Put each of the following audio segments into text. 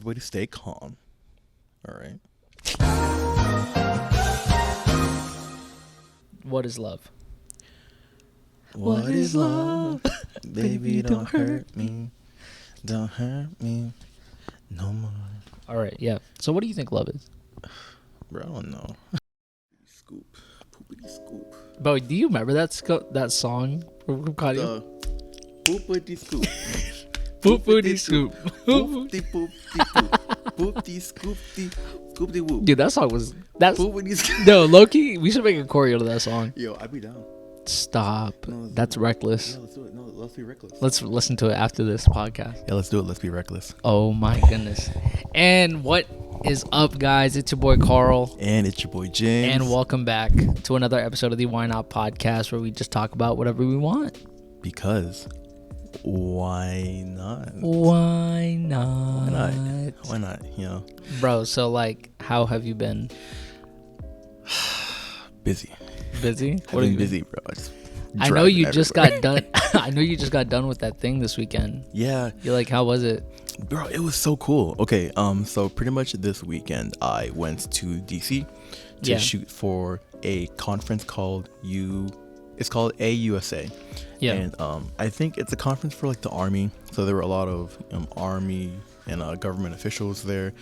way to stay calm. All right. What is love? What is love? Baby, don't hurt me. Don't hurt me no more. All right, yeah. So what do you think love is? Bro, I don't know. Scoop. Poopity scoop. Bro, do you remember that song from Cardio? Poopity scoop. Poopity scoop. Poopty poopty poop. Poopty scoopty. Scoopty whoop. Dude, that song was... That's... Poopity scoop. No, low-key, we should make a choreo to that song. Yo, I'd be down. Stop. No, That's reckless. Yeah, let's do it. No, let's be reckless. Let's listen to it after this podcast. Yeah, let's do it. Let's be reckless. Oh my goodness. And what is up, guys? It's your boy Karl. And it's your boy James. And welcome back to another episode of the Why Not podcast, where we just talk about whatever we want. Because why not? Why not? Why not? Why not? You know, Bro, so like, how have you been? busy. Busy? I've been busy, bro. I know you just got done. I know you just got done with that thing this weekend. Yeah. You're like, how was it? Bro, it was so cool. Okay, so pretty much this weekend I went to DC to shoot for a conference called it's called AUSA. Yeah. And I think it's a conference for like the Army. So there were a lot of Army and government officials there.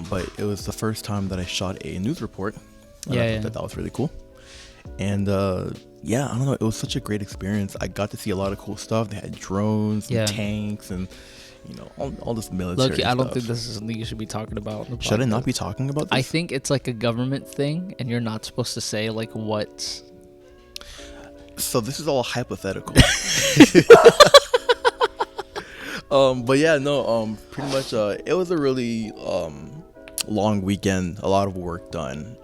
But it was the first time that I shot a news report. And I thought that was really cool. And I don't know, it was such a great experience. I got to see a lot of cool stuff. They had drones and tanks and all this military Look, I don't stuff. think this is something you should be talking about on the Should I podcast. not be talking about this? I think it's like a government thing, and you're not supposed to say like what. So this is all hypothetical. But yeah, no, pretty much it was a really long weekend, a lot of work done.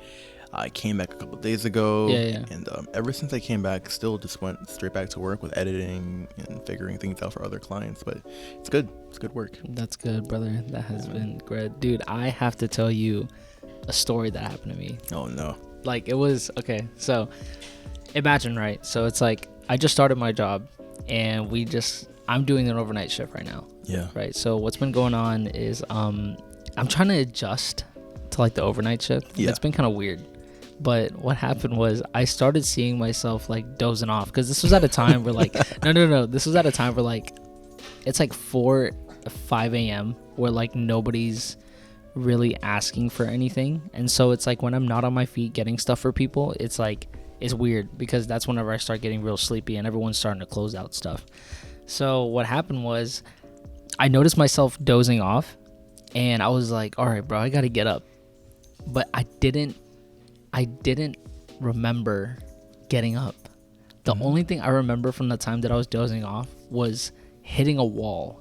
I came back a couple of days ago, and ever since I came back, still just went straight back to work with editing and figuring things out for other clients. But it's good. It's good work. That's good, brother. That has been great. Dude, I have to tell you a story that happened to me. Oh, no. Like, it was, okay, so imagine, right? So it's like, I just started my job, and I'm doing an overnight shift right now. Yeah. Right? So what's been going on is I'm trying to adjust to, like, the overnight shift. Yeah. It's been kind of weird. But what happened was I started seeing myself like dozing off, because this was at a time where like no this was at a time where like it's like 5 a.m. where like nobody's really asking for anything, and so it's like when I'm not on my feet getting stuff for people, it's like it's weird, because that's whenever I start getting real sleepy and everyone's starting to close out stuff. So what happened was I noticed myself dozing off, and I was like, all right, bro, I gotta get up. But I didn't remember getting up. The only thing I remember from the time that I was dozing off was hitting a wall.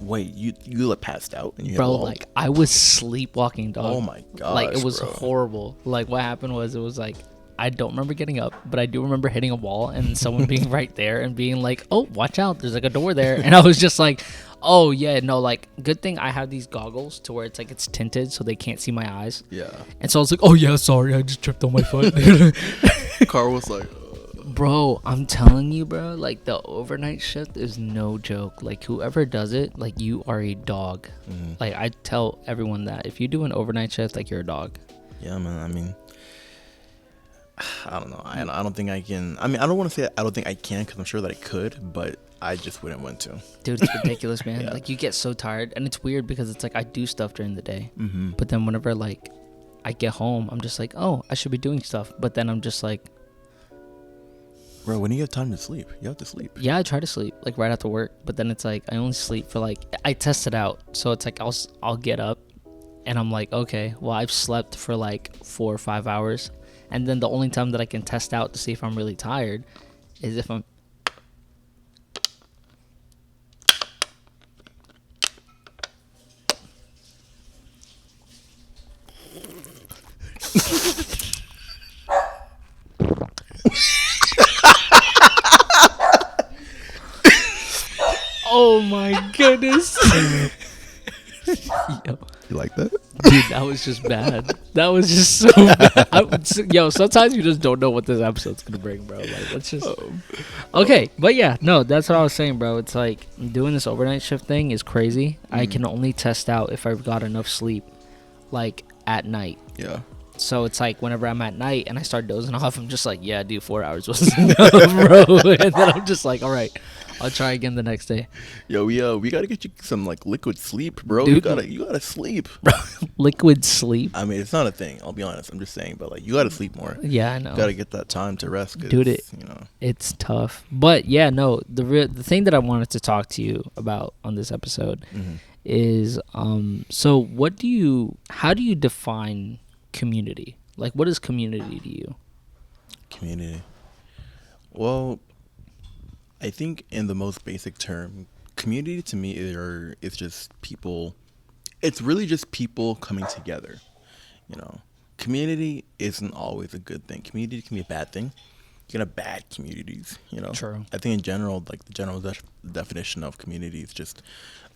Wait, you like passed out and you hit Bro, a wall? like I was sleepwalking, dog. Oh my gosh, like it was bro. horrible. Like what happened was it was like I don't remember getting up, but I do remember hitting a wall and someone being right there and being like, "Oh, watch out! There's like a door there." And I was just like, "Oh yeah, no, like good thing I have these goggles to where it's tinted so they can't see my eyes." Yeah. And so I was like, "Oh yeah, sorry, I just tripped on my foot." Carl was like, Bro, I'm telling you, bro, like the overnight shift is no joke. Like whoever does it, like you are a dog. Like I tell everyone that if you do an overnight shift, like you're a dog. Yeah, man. I mean, I don't know. I don't think I can. I mean, I don't want to say I don't think I can, because I'm sure that I could, but I just wouldn't want to. Dude, it's ridiculous, man. Yeah. Like you get so tired, and it's weird because it's like I do stuff during the day, but then whenever like I get home, I'm just like, oh, I should be doing stuff, but then I'm just like, Bro, when do you have time to sleep? You have to sleep. yeah, I try to sleep like right after work, but then it's like I only sleep for like I test it out, so it's like I'll get up, and I'm like, okay, well I've slept for like 4 or 5 hours, and then the only time that I can test out to see if I'm really tired is if I'm Oh my goodness. Yo. You like that? Dude, that was just bad. That was just so bad. Yo, sometimes you just don't know what this episode's gonna bring, bro. Like, let's just. Okay, but yeah, no, that's what I was saying, bro. It's like doing this overnight shift thing is crazy. I can only test out if I've got enough sleep, like at night. Yeah. So it's like whenever I'm at night and I start dozing off, I'm just like, yeah, dude, 4 hours wasn't enough, bro. And then I'm just like, all right, I'll try again the next day. Yo, we gotta get you some like liquid sleep, bro. Dude, you gotta sleep. Liquid sleep. I mean, it's not a thing. I'll be honest. I'm just saying, but like, you gotta sleep more. Yeah, I know. You gotta get that time to rest, Dude, it's tough. But yeah, no, the thing that I wanted to talk to you about on this episode is, so how do you define community? Like, what is community to you? Community. Well, I think in the most basic term, community to me is just people. It's really just people coming together. You know, community isn't always a good thing. Community can be a bad thing. You can have bad communities. You know, True. I think in general, like the general definition of community is just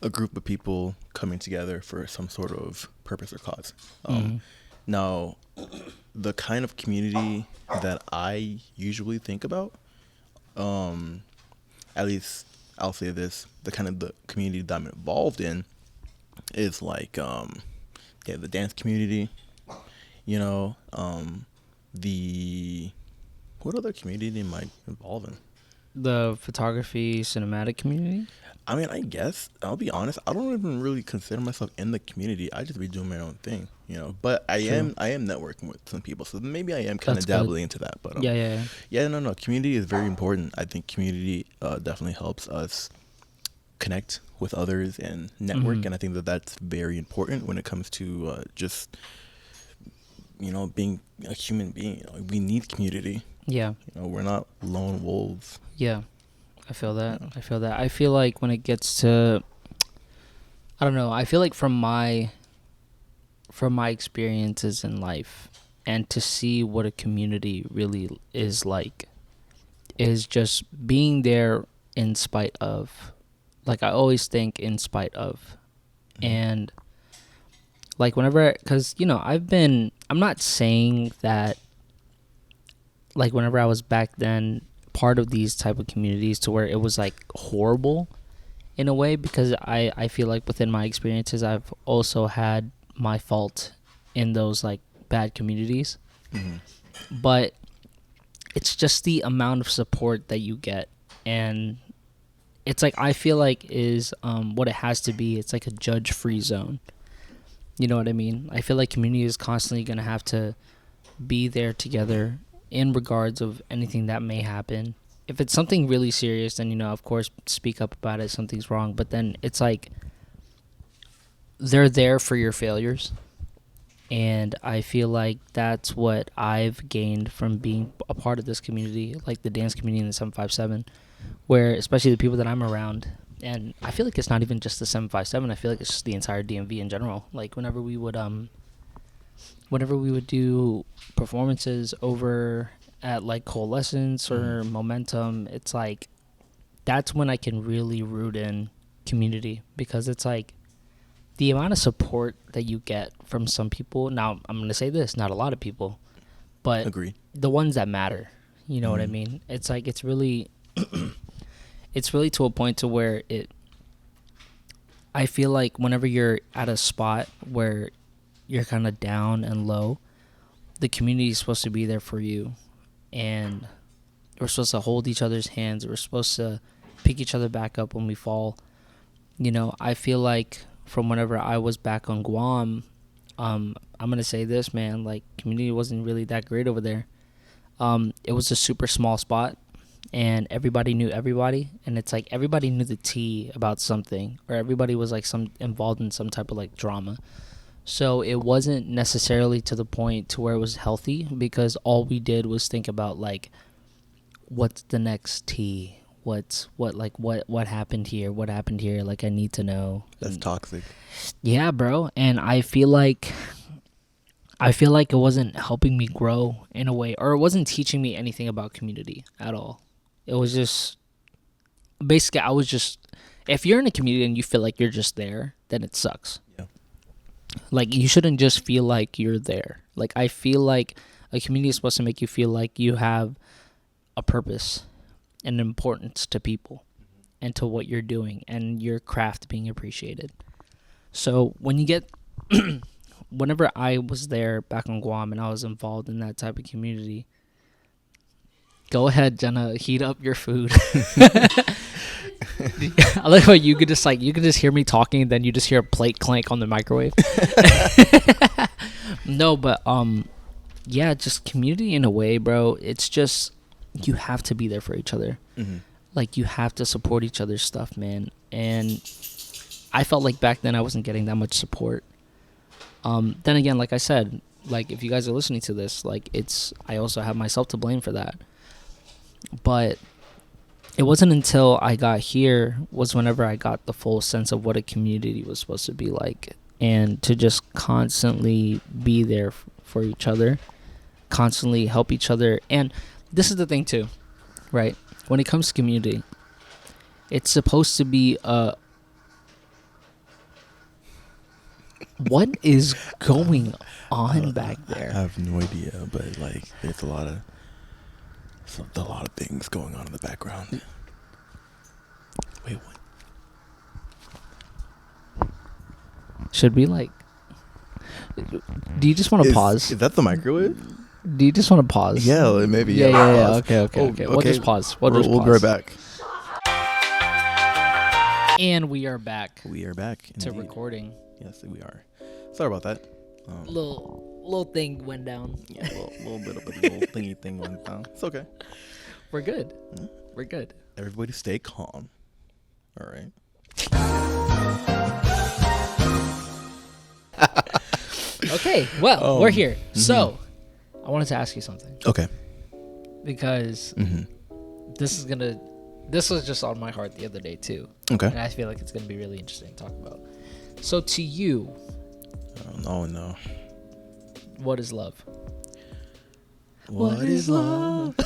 a group of people coming together for some sort of purpose or cause. Now, the kind of community that I usually think about, at least I'll say this, the kind of the community that I'm involved in is like, the dance community, you know, what other community am I involved in? The photography cinematic community? I mean, I guess, I'll be honest, I don't even really consider myself in the community. I just be doing my own thing, you know. But I am networking with some people, so maybe I am kind of dabbling into that. But no, community is very important. I think community definitely helps us connect with others and network, and I think that that's very important when it comes to just, you know, being a human being. You know, we need community. Yeah. You know, we're not lone wolves. Yeah. I feel that. I feel like when it gets to, I don't know, I feel like from my experiences in life, and to see what a community really is like, is just being there in spite of. Like, I always think in spite of. And like because, you know, I'm not saying that, like, whenever I was back then part of these type of communities to where it was like horrible in a way, because I feel like within my experiences I've also had my fault in those like bad communities. But it's just the amount of support that you get, and it's like, I feel like is what it has to be. It's like a judge-free zone. You know what I mean? I feel like community is constantly going to have to be there together in regards of anything that may happen. If it's something really serious, then, you know, of course, speak up about it. Something's wrong. But then it's like they're there for your failures. And I feel like that's what I've gained from being a part of this community, like the dance community in the 757, where especially the people that I'm around. And I feel like it's not even just the 757. I feel like it's just the entire DMV in general. Like, whenever we would do performances over at like Coalescence or Momentum, it's like that's when I can really root in community, because it's like the amount of support that you get from some people. Now, I'm going to say this, not a lot of people, but Agreed. The ones that matter, you know what I mean? It's like, it's really to a point to where I feel like whenever you're at a spot where you're kind of down and low, the community is supposed to be there for you, and we're supposed to hold each other's hands. We're supposed to pick each other back up when we fall. You know, I feel like from whenever I was back on Guam, I'm gonna say this, man, like, community wasn't really that great over there. It was a super small spot, and everybody knew everybody, and it's like everybody knew the tea about something, or everybody was like involved in some type of like drama. So it wasn't necessarily to the point to where it was healthy, because all we did was think about like, what's the next tea? What happened here? What happened here? Like, I need to know. That's toxic. Yeah, bro. And I feel like it wasn't helping me grow in a way, or it wasn't teaching me anything about community at all. It was just, basically, if you're in a community and you feel like you're just there, then it sucks. Yeah. Like, you shouldn't just feel like you're there. Like, I feel like a community is supposed to make you feel like you have a purpose and importance to people and to what you're doing and your craft being appreciated. So when you get, whenever I was there back on Guam and I was involved in that type of community, go ahead, Jenna, heat up your food. I like how you could just hear me talking and then you just hear a plate clank on the microwave. No, but yeah, just community in a way, bro. It's just, you have to be there for each other. Mm-hmm. Like, you have to support each other's stuff, man. And I felt like back then I wasn't getting that much support. Then again, like I said, like, if you guys are listening to this, like, I also have myself to blame for that. But it wasn't until I got here was whenever I got the full sense of what a community was supposed to be like, and to just constantly be there for each other, constantly help each other. And this is the thing too, right? When it comes to community, it's supposed to be what is going on back there? I have no idea, but like, there's a lot of things going on in the background. Wait, what? Should we like? Do you just want to pause? Is that the microwave? Do you just want to pause? Yeah, maybe. Yeah. Okay. We'll just pause. We'll be right back. And we are back. We are back to recording. Yes, we are. Sorry about that. Little thing went down. Yeah, little bit of a little thingy thing went down. It's okay. We're good. We're good. Everybody stay calm. All right. Okay, well, we're here. Mm-hmm. So, I wanted to ask you something. Okay. Because this was just on my heart the other day too. Okay. And I feel like it's going to be really interesting to talk about. So, to you, oh no. What is love? What is love?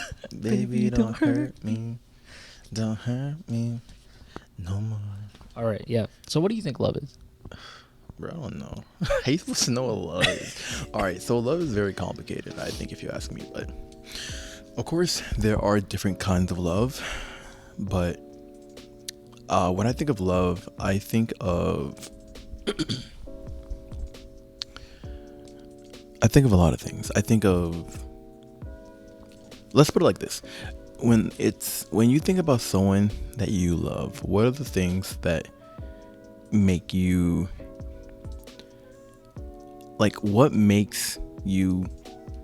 Baby, don't hurt me. Don't hurt me no more. All right, yeah. So what do you think love is? Bro, I don't know. How are you supposed to know what love is? All right, so love is very complicated, I think, if you ask me. But, of course, there are different kinds of love. But when I think of love, I think of... I think of a lot of things. I think of... Let's put it like this. When you think about someone that you love, what are the things that make you... Like, what makes you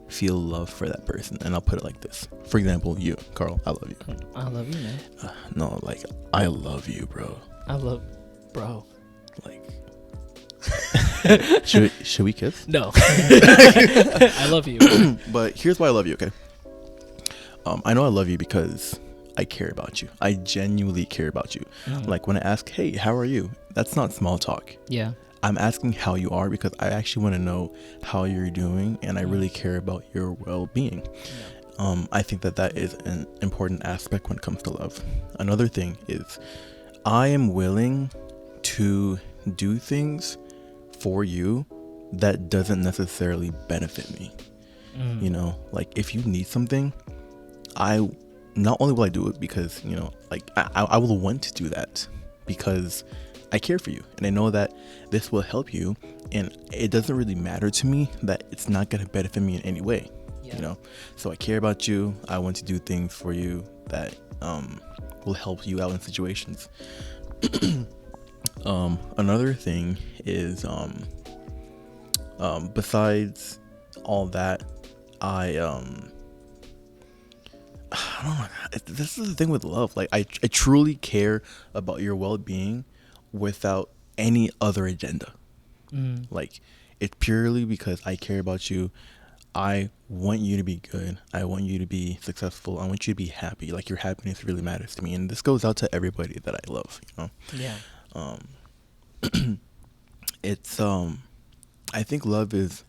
feel love for that person? And I'll put it like this. For example, you, Carl, I love you. I love you, man. No, like, I love you, bro. Bro. Like... should we kiss? No. I love you. But here's why I love you, okay? I know I love you because I care about you. I genuinely care about you. Like, when I ask, hey, how are you? That's not small talk. Yeah. I'm asking how you are because I actually want to know how you're doing, and I really care about your well-being. Yeah. I think that is an important aspect when it comes to love. Another thing is I am willing to do things for you that doesn't necessarily benefit me. You know, like, if you need something, not only will I do it because, you know, like, I will want to do that because I care for you and I know that this will help you, and it doesn't really matter to me that it's not going to benefit me in any way. Yeah. You know, so I care about you. I want to do things for you that will help you out in situations. Another thing is besides all that, I don't know. This is the thing with love. Like, I truly care about your well-being without any other agenda. Like, it's purely because I care about you. I want you to be good. I want you to be successful. I want you to be happy. Like, your happiness really matters to me, and this goes out to everybody that I love, you know. Yeah. It's I think love is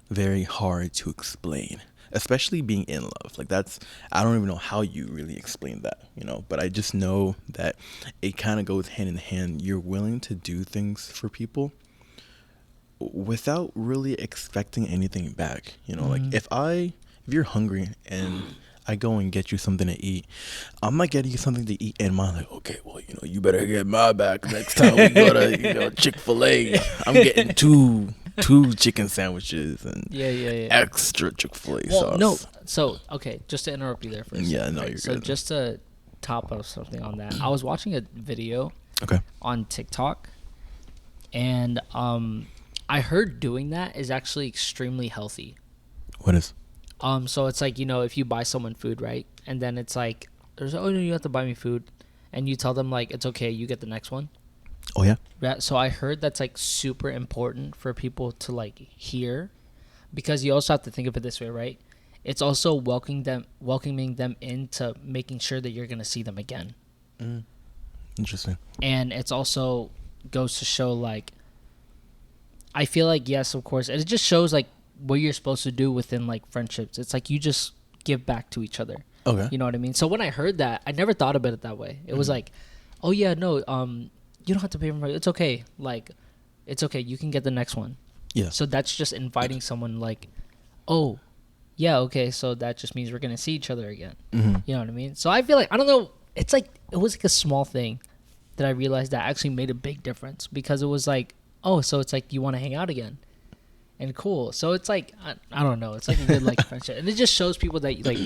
very hard to explain, especially being in love. Like, I don't even know how you really explain that, you know, but I just know that it kind of goes hand in hand. You're willing to do things for people without really expecting anything back. Like if you're hungry and I go and get you something to eat, I'm not getting you something to eat and I'm like, okay, well, you better get my back next time we go to Chick-fil-A. I'm getting two chicken sandwiches and extra Chick-fil-A sauce. No, so okay, just to interrupt you there for a second. Yeah, no, you're so good. Just to top up something on that, I was watching a video on TikTok, and I heard doing that is actually extremely healthy. What is? So it's like, if you buy someone food, right? And then it's like, oh, no, you have to buy me food. And you tell them, like, it's okay, you get the next one. Oh, yeah? Yeah, so I heard that's, like, super important for people to, like, hear. Because you also have to think of it this way, right? It's also welcoming them into making sure that you're going to see them again. Interesting. And it's also goes to show, like, I feel like, yes, of course. It just shows, like, what you're supposed to do within, like, friendships. It's like you just give back to each other. Okay. You know what I mean? So when I heard that, I never thought about it that way. It was like, oh yeah, no, you don't have to pay for my. It's okay. Like, it's okay. You can get the next one. Yeah. So that's just inviting someone, like, oh, yeah, okay. So that just means we're gonna see each other again. You know what I mean? So I feel like, I don't know. It's like it was like a small thing that I realized that actually made a big difference, because it was like, oh, so it's like you want to hang out again. And cool. So it's like, I don't know. It's like a good, like, friendship. And it just shows people that, like,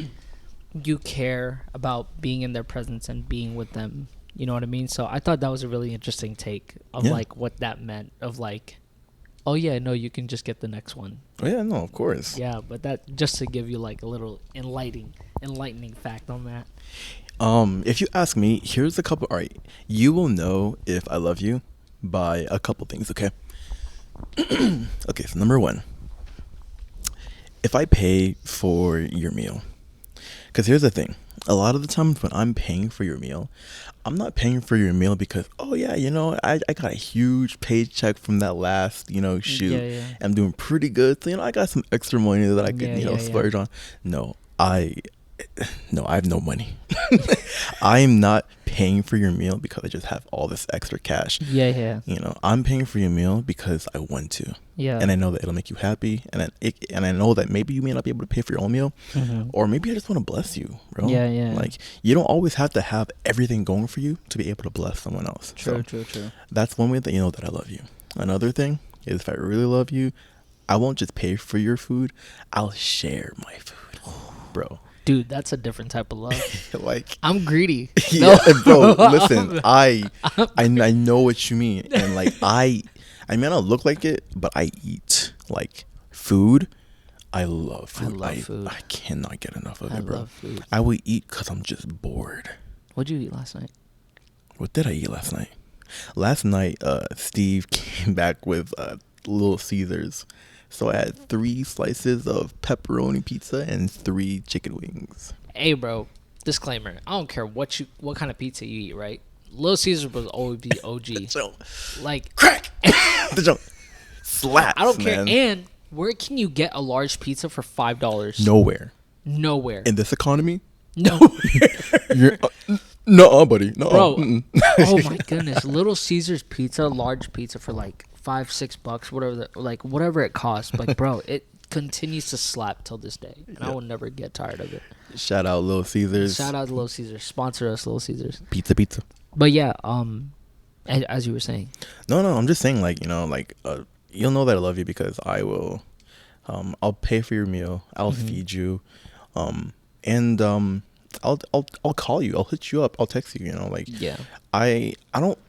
you care about being in their presence and being with them. You know what I mean? So I thought that was a really interesting take of, like, what that meant. Of, like, oh, yeah, no, you can just get the next one. Oh, yeah, no, of course. Yeah, but that, just to give you, like, a little enlightening fact on that. If you ask me, here's a couple. All right, you will know if I love you by a couple things, okay? Okay, so number one, if I pay for your meal, because here's the thing, a lot of the times when I'm paying for your meal, I'm not paying for your meal because, oh yeah, I got a huge paycheck from that last, shoot. I'm doing pretty good, so I got some extra money that I could, splurge on. No, I have no money. I am not paying for your meal because I just have all this extra cash. I'm paying for your meal because I want to. And I know that it'll make you happy, and I know that maybe you may not be able to pay for your own meal, or maybe I just want to bless you, bro. Like, you don't always have to have everything going for you to be able to bless someone else. True. That's one way that you know that I love you. Another thing is, if I really love you, I won't just pay for your food, I'll share my food, bro. Dude, that's a different type of love. Like, I'm greedy. Yeah, bro. Listen, I know what you mean, and like I may not look like it, but I eat like food. I love food. I love food. I cannot get enough of it, bro. I love food. I will eat because I'm just bored. What'd you eat last night? What did I eat last night? Last night, Steve came back with Little Caesars. So I had 3 slices of pepperoni pizza and 3 chicken wings. Hey, bro, disclaimer. I don't care what kind of pizza you eat, right? Little Caesars will always be OG. Like, crack. The joke slaps, I don't man. care. And where can you get a large pizza for $5? Nowhere. In this economy? Nowhere. No, buddy. No, bro. Oh my goodness, Little Caesars pizza, large pizza for like $5-6, whatever it costs. Like, bro, it continues to slap till this day, and I will never get tired of it. Shout out Little Caesars. Shout out to Little Caesars. Sponsor us, Little Caesars. Pizza. But yeah, as you were saying. No, I'm just saying, like, you'll know that I love you because I will. I'll pay for your meal. I'll feed you, and I'll call you. I'll hit you up. I'll text you. I don't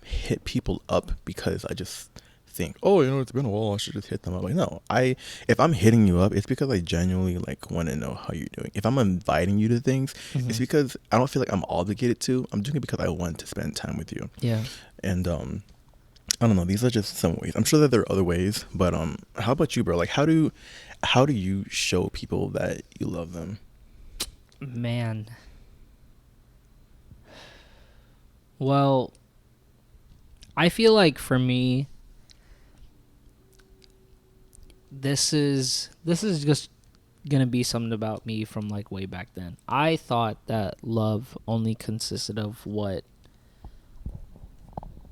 hit people up because I just think, oh, it's been a while, I should just hit them up. Like, no, if I'm hitting you up, it's because I genuinely want to know how you're doing. If I'm inviting you to things, it's because I don't feel like I'm obligated to. I'm doing it because I want to spend time with you. Yeah. And I don't know, these are just some ways. I'm sure that there are other ways, but how about you, bro? Like, how do you show people that you love them? Man. Well, I feel like for me, this is just gonna be something about me from like way back then. I thought that love only consisted of what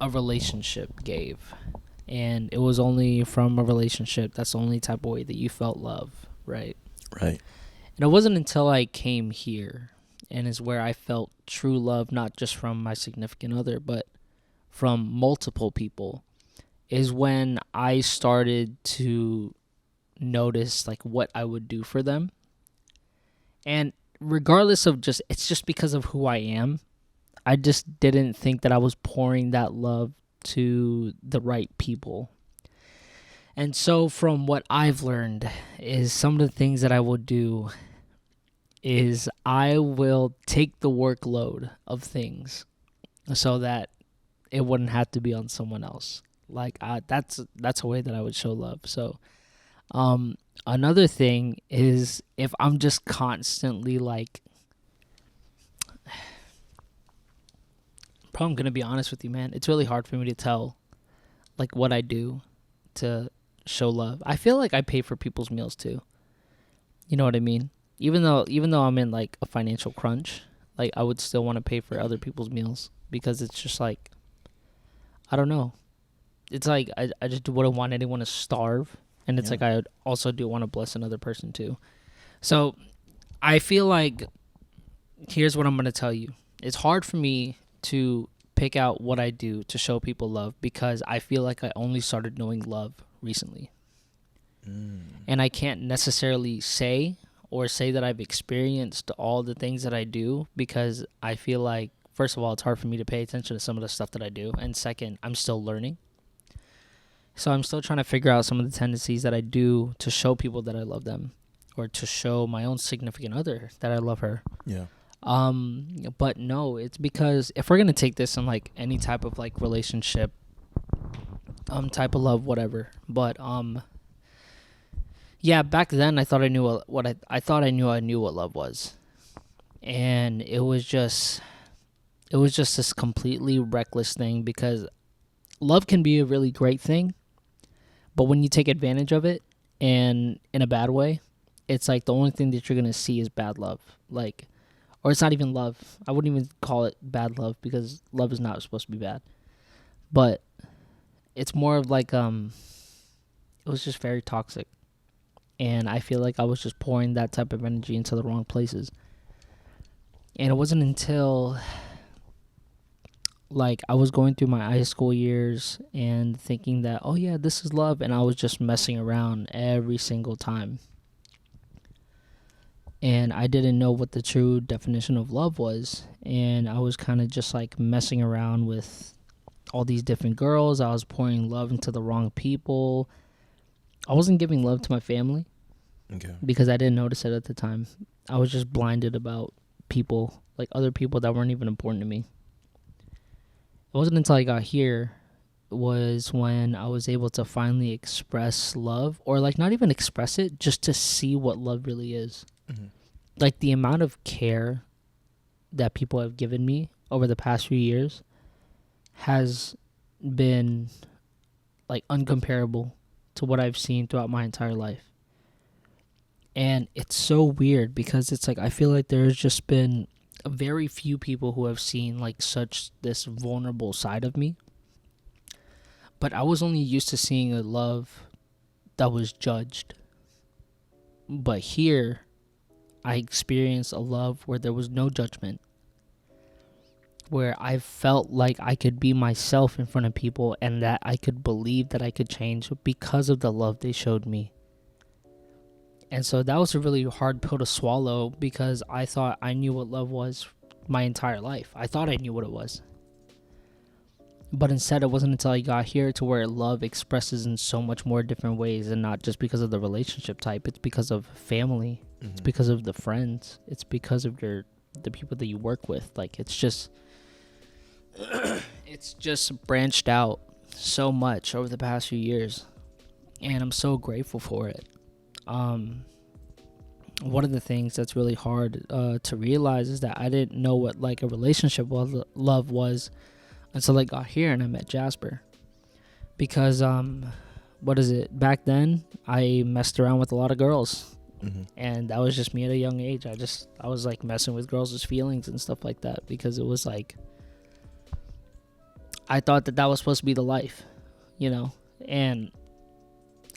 a relationship gave. and it was only from a relationship. That's the only type of way that you felt love, right? Right. And it wasn't until I came here and is where I felt true love, not just from my significant other, but from multiple people, is when I started to notice like what I would do for them. And regardless of it's just because of who I am, I just didn't think that I was pouring that love to the right people. And so from what I've learned is some of the things that I will do is I will take the workload of things so that it wouldn't have to be on someone else. Like that's a way that I would show love. So another thing is if I'm just constantly like, I'm gonna be honest with you, man, it's really hard for me to tell like what I do to show love. I feel like I pay for people's meals too. You know what I mean? Even though I'm in like a financial crunch, like I would still want to pay for other people's meals because it's just like, I don't know. It's like I just wouldn't want anyone to starve, and it's like I also do want to bless another person too. So I feel like here's what I'm gonna tell you. It's hard for me to pick out what I do to show people love because I feel like I only started knowing love recently. And I can't necessarily say that I've experienced all the things that I do because I feel like, first of all, it's hard for me to pay attention to some of the stuff that I do. And second, I'm still learning. So I'm still trying to figure out some of the tendencies that I do to show people that I love them or to show my own significant other that I love her. Yeah. But no, it's because if we're going to take this in like any type of like relationship, type of love, whatever. But, yeah, back then I thought I knew I thought I knew what love was. And it was just this completely reckless thing because love can be a really great thing, but when you take advantage of it and in a bad way, it's like the only thing that you're going to see is bad love. Like, or it's not even love. I wouldn't even call it bad love because love is not supposed to be bad. But it's more of like, it was just very toxic. And I feel like I was just pouring that type of energy into the wrong places. And it wasn't until like I was going through my high school years and thinking that, oh yeah, this is love. And I was just messing around every single time. And I didn't know what the true definition of love was. And I was kind of just like messing around with all these different girls. I was pouring love into the wrong people. I wasn't giving love to my family because I didn't notice it at the time. I was just blinded about people, like other people that weren't even important to me. It wasn't until I got here was when I was able to finally express love, or like not even express it, just to see what love really is. Mm-hmm. Like the amount of care that people have given me over the past few years has been like uncomparable to what I've seen throughout my entire life. And it's so weird because it's like I feel like there's just been very few people who have seen like such this vulnerable side of me. But I was only used to seeing a love that was judged. But here, I experienced a love where there was no judgment. Where I felt like I could be myself in front of people and that I could believe that I could change because of the love they showed me. And so that was a really hard pill to swallow because I thought I knew what love was my entire life. I thought I knew what it was. But instead, it wasn't until I got here to where love expresses in so much more different ways, and not just because of the relationship type. It's because of family. Mm-hmm. It's because of the friends. It's because of the people that you work with. Like, it's just branched out so much over the past few years, and I'm so grateful for it. One of the things that's really hard to realize is that I didn't know what like a relationship love was until I got here and I met Jasper. Because back then I messed around with a lot of girls. Mm-hmm. And that was just me at a young age. I was like messing with girls' feelings and stuff like that because it was like I thought that was supposed to be the life, you know. And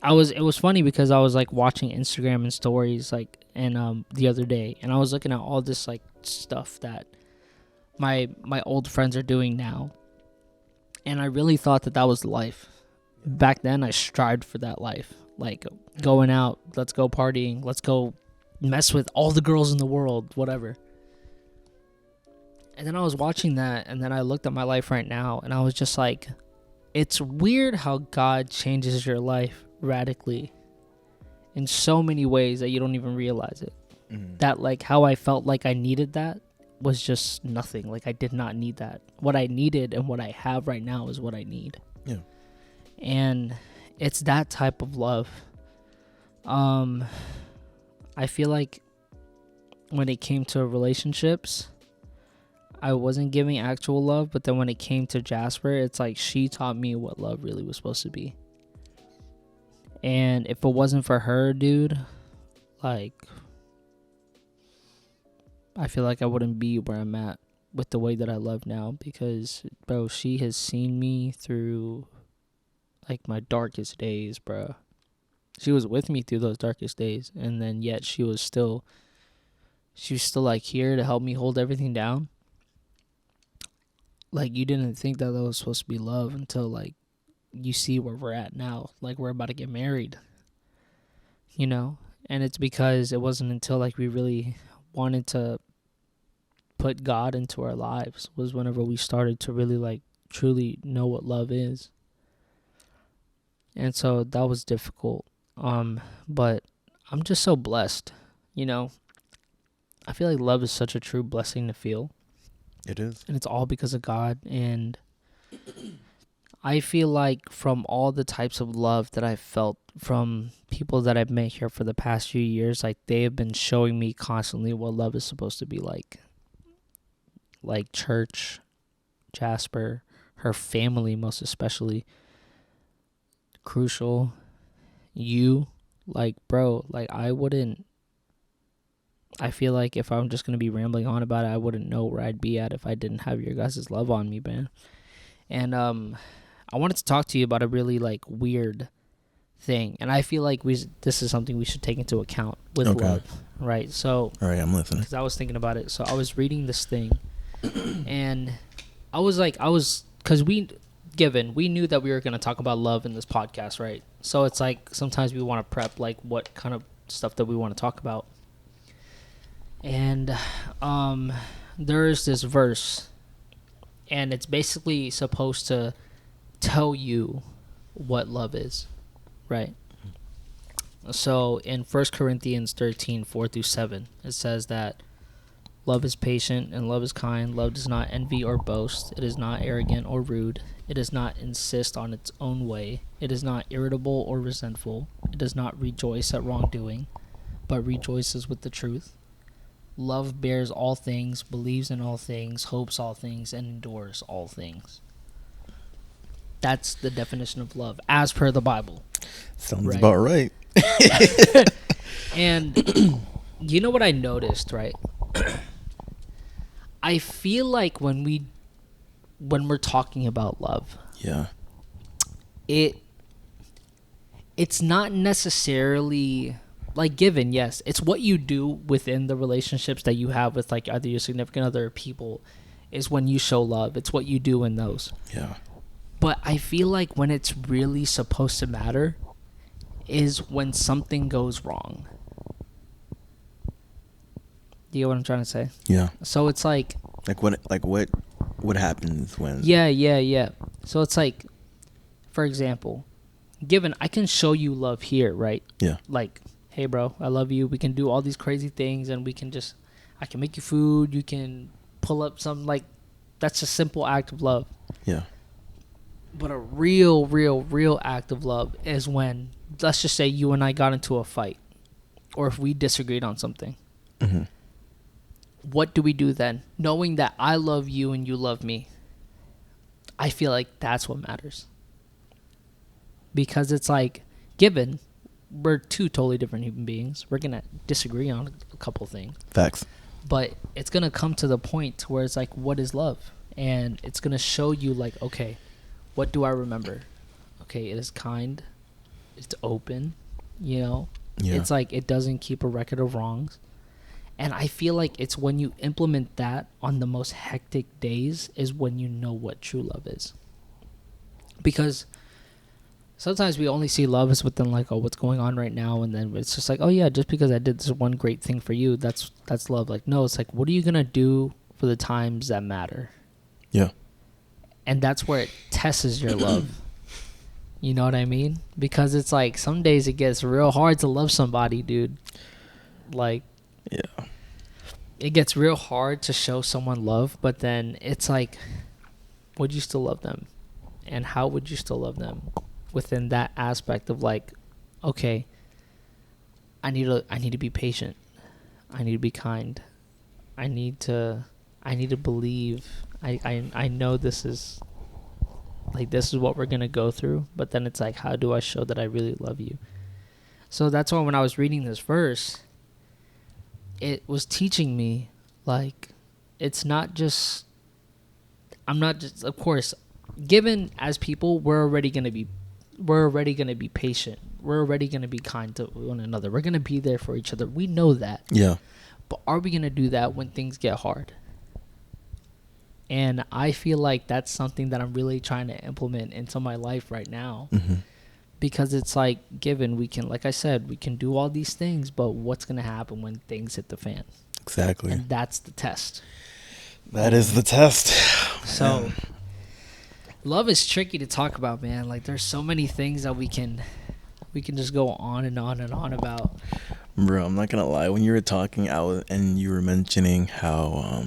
it was funny because I was like watching Instagram and stories like and the other day, and I was looking at all this like stuff that my old friends are doing now, and I really thought that was life. Back then I strived for that life, like going out, let's go partying, let's go mess with all the girls in the world, whatever. And then I was watching that, and then I looked at my life right now, and I was just like, it's weird how God changes your life radically in so many ways that you don't even realize it. That like how I felt like I needed that was just nothing. Like I did not need that. What I needed and what I have right now is what I need. Yeah. And it's that type of love. I feel like when it came to relationships, I wasn't giving actual love, but then when it came to Jasper, it's like she taught me what love really was supposed to be. And if it wasn't for her, dude, like, I feel like I wouldn't be where I'm at with the way that I love now, because, bro, she has seen me through, like, my darkest days, bro. She was with me through those darkest days, and then yet she was still, like, here to help me hold everything down. Like, you didn't think that was supposed to be love until, like, you see where we're at now. Like, we're about to get married, you know? And it's because it wasn't until, like, we really wanted to put God into our lives was whenever we started to really, like, truly know what love is. And so that was difficult. But I'm just so blessed, you know? I feel like love is such a true blessing to feel. It is. And it's all because of God. And I feel like from all the types of love that I've felt from people that I've met here for the past few years, like they have been showing me constantly what love is supposed to be like. Like church, Jasper, her family most especially. Crucial. You, like, bro, like I feel like if I'm just going to be rambling on about it, I wouldn't know where I'd be at if I didn't have your guys' love on me, man. And I wanted to talk to you about a really, like, weird thing. And I feel like this is something we should take into account with love, right? So, all right, I'm listening. Because I was thinking about it. So I was reading this thing, and because we knew that we were going to talk about love in this podcast, right? So it's like sometimes we want to prep, like, what kind of stuff that we want to talk about. And there's this verse, and it's basically supposed to tell you what love is, right? So in 1 Corinthians 13, 4-7, it says that love is patient and love is kind. Love does not envy or boast. It is not arrogant or rude. It does not insist on its own way. It is not irritable or resentful. It does not rejoice at wrongdoing, but rejoices with the truth. Love bears all things, believes in all things, hopes all things, and endures all things. That's the definition of love, as per the Bible. Sounds about right. And you know what I noticed, right? I feel like when we're talking about love, yeah, it's not necessarily like given. Yes, it's what you do within the relationships that you have with, like, either your significant other or people is when you show love. It's what you do in those. Yeah. But I feel like when it's really supposed to matter is when something goes wrong. Do you get what I'm trying to say? Yeah. So it's like what happens when? Yeah. So it's like, for example, given I can show you love here, right? Yeah. Like, hey, bro, I love you. We can do all these crazy things, and I can make you food. You can pull up some, like, that's a simple act of love. Yeah. But a real act of love is when, let's just say you and I got into a fight, or if we disagreed on something. Mm-hmm. What do we do then? Knowing that I love you and you love me, I feel like that's what matters. Because it's like, given we're two totally different human beings, we're going to disagree on a couple things. Facts. But it's going to come to the point where it's like, what is love? And it's going to show you, like, okay, what do I remember? okay, it is kind, it's open, you know. Yeah. It's like it doesn't keep a record of wrongs. And I feel like it's when you implement that on the most hectic days is when you know what true love is. Because sometimes we only see love as within like, oh, what's going on right now, and then it's just like, oh yeah, just because I did this one great thing for you, that's love. Like, no, it's like, what are you gonna do for the times that matter? Yeah. And that's where it tests your love. You know what I mean? Because it's like some days it gets real hard to love somebody, dude. Like, yeah, it gets real hard to show someone love, but then it's like, would you still love them? And how would you still love them within that aspect of like, okay, I need to be patient. I need to be kind. I need to believe. I know this is what we're going to go through, but then it's like, how do I show that I really love you? So that's why when I was reading this verse, it was teaching me, like, it's not just, I'm not just, of course, given as people, we're already going to be patient. We're already going to be kind to one another. We're going to be there for each other. We know that. Yeah. But are we going to do that when things get hard? And I feel like that's something that I'm really trying to implement into my life right now. Mm-hmm. Because it's like, given we can, like I said, we can do all these things, but what's going to happen when things hit the fan? Exactly. And that's the test. That is the test. So, love is tricky to talk about, man. Like, there's so many things that we can just go on and on and on about. Bro, I'm not gonna lie. When you were talking out and you were mentioning how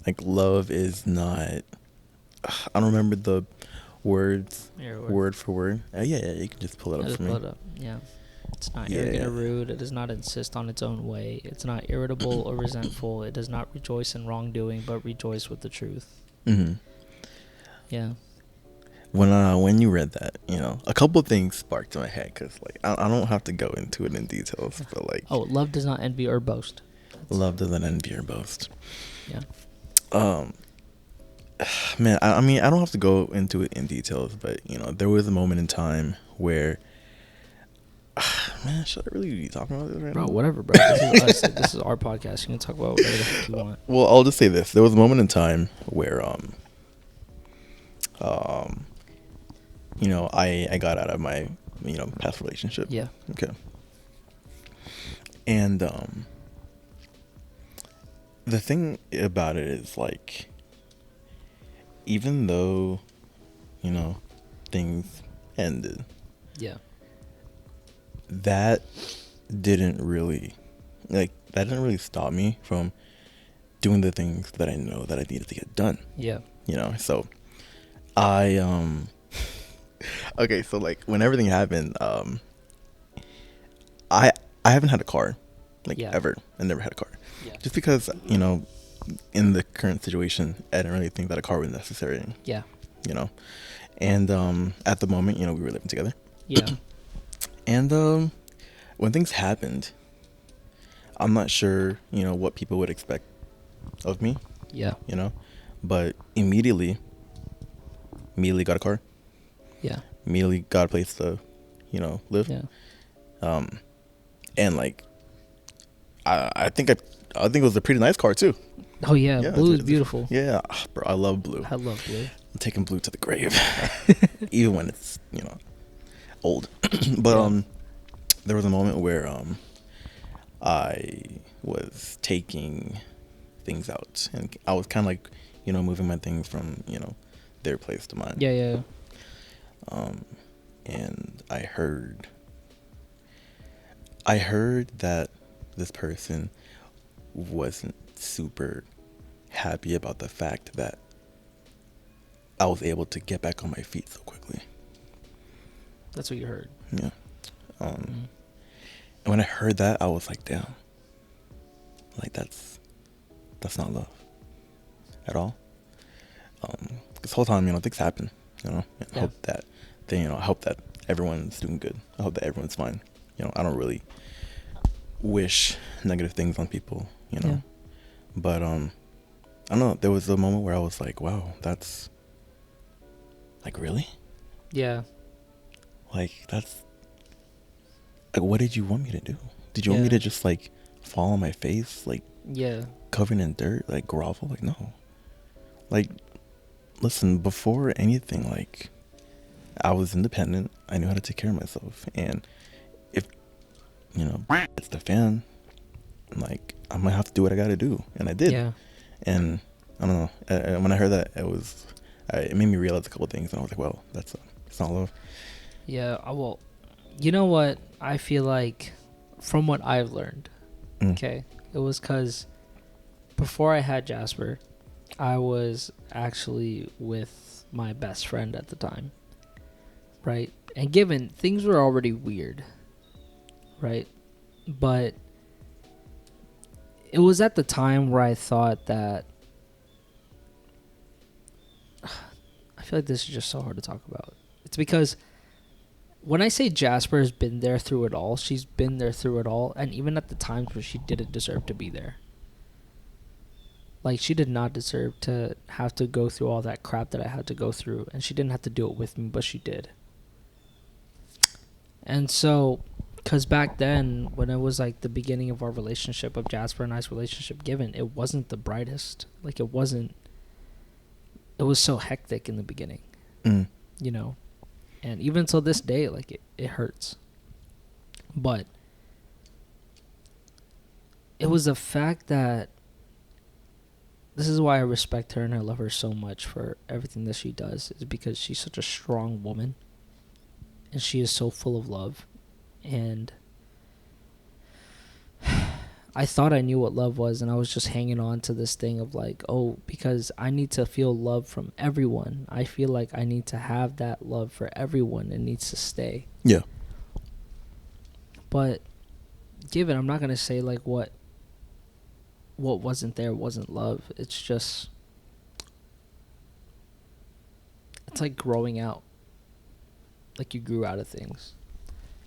like love is not, I don't remember the words word for word. Yeah, you can just pull it up for me. Pull it up. Yeah. It's not arrogant or rude. It does not insist on its own way. It's not irritable or resentful. It does not rejoice in wrongdoing, but rejoice with the truth. Mm-hmm. Yeah. When you read that, a couple of things sparked in my head, because like I don't have to go into it in details, but like, love does not envy or boast. Love doesn't envy or boast. Yeah. Man, I mean, I don't have to go into it in details, but there was a moment in time where, man, should I really be talking about this right now? Bro, whatever, bro. This is our podcast. You can talk about whatever the fuck you want. Well, I'll just say this: there was a moment in time where, I got out of my, past relationship. Yeah. Okay. And the thing about it is, like, even though, things ended. Yeah. That didn't really stop me from doing the things that I know that I needed to get done. Yeah. So I okay, so like when everything happened, I haven't had a car, ever. I never had a car. Yeah. Just because, in the current situation, I didn't really think that a car was necessary. Yeah. And at the moment, we were living together. Yeah. And when things happened, I'm not sure, what people would expect of me. Yeah. But immediately got a car. Yeah. Immediately got a place to, live. Yeah. And like, I think it was a pretty nice car too. Oh yeah, blue is beautiful. Yeah, bro, I love blue. I love blue. I'm taking blue to the grave, even when it's old. But there was a moment where I was taking things out, and I was kind of like moving my things from their place to mine. Yeah. And I heard that this person wasn't super happy about the fact that I was able to get back on my feet so quickly. That's what you heard. Yeah. And when I heard that, I was like, damn. Like, that's not love at all. This whole time, things happen, and I hope that I hope that everyone's doing good. I hope that everyone's fine. I don't really wish negative things on people, Yeah. But I don't know, there was a moment where I was like, wow, that's Like, really? Yeah. Like, what did you want me to do? Did you want me to just, like, fall on my face, like, covered in dirt, like, grovel? Like, no. Like, listen, before anything, like, I was independent. I knew how to take care of myself. And if, it's the fan, like, I'm going to have to do what I got to do. And I did. Yeah. And I don't know. When I heard that, it made me realize a couple things. And I was like, well, it's not love. Yeah. Well, you know what? I feel like from what I've learned, okay, it was because before I had Jasper, I was actually with my best friend at the time, right? And given things were already weird, right? But it was at the time where I thought that I feel like this is just so hard to talk about. It's because when I say Jasper has been there through it all, she's been there through it all, and even at the times where she didn't deserve to be there. Like, she did not deserve to have to go through all that crap that I had to go through, and she didn't have to do it with me, but she did. And so, because back then, when it was like the beginning of our relationship, of Jasper and I's relationship, given, it wasn't the brightest. Like, it was so hectic in the beginning, you know? And even till this day, like, it hurts. But it was the fact that this is why I respect her and I love her so much for everything that she does, is because she's such a strong woman and she is so full of love. And I thought I knew what love was, and I was just hanging on to this thing of like, oh, because I need to feel love from everyone. I feel like I need to have that love for everyone. It needs to stay. Yeah. But given, I'm not going to say like what wasn't there wasn't love. It's just, it's like growing out. Like, you grew out of things.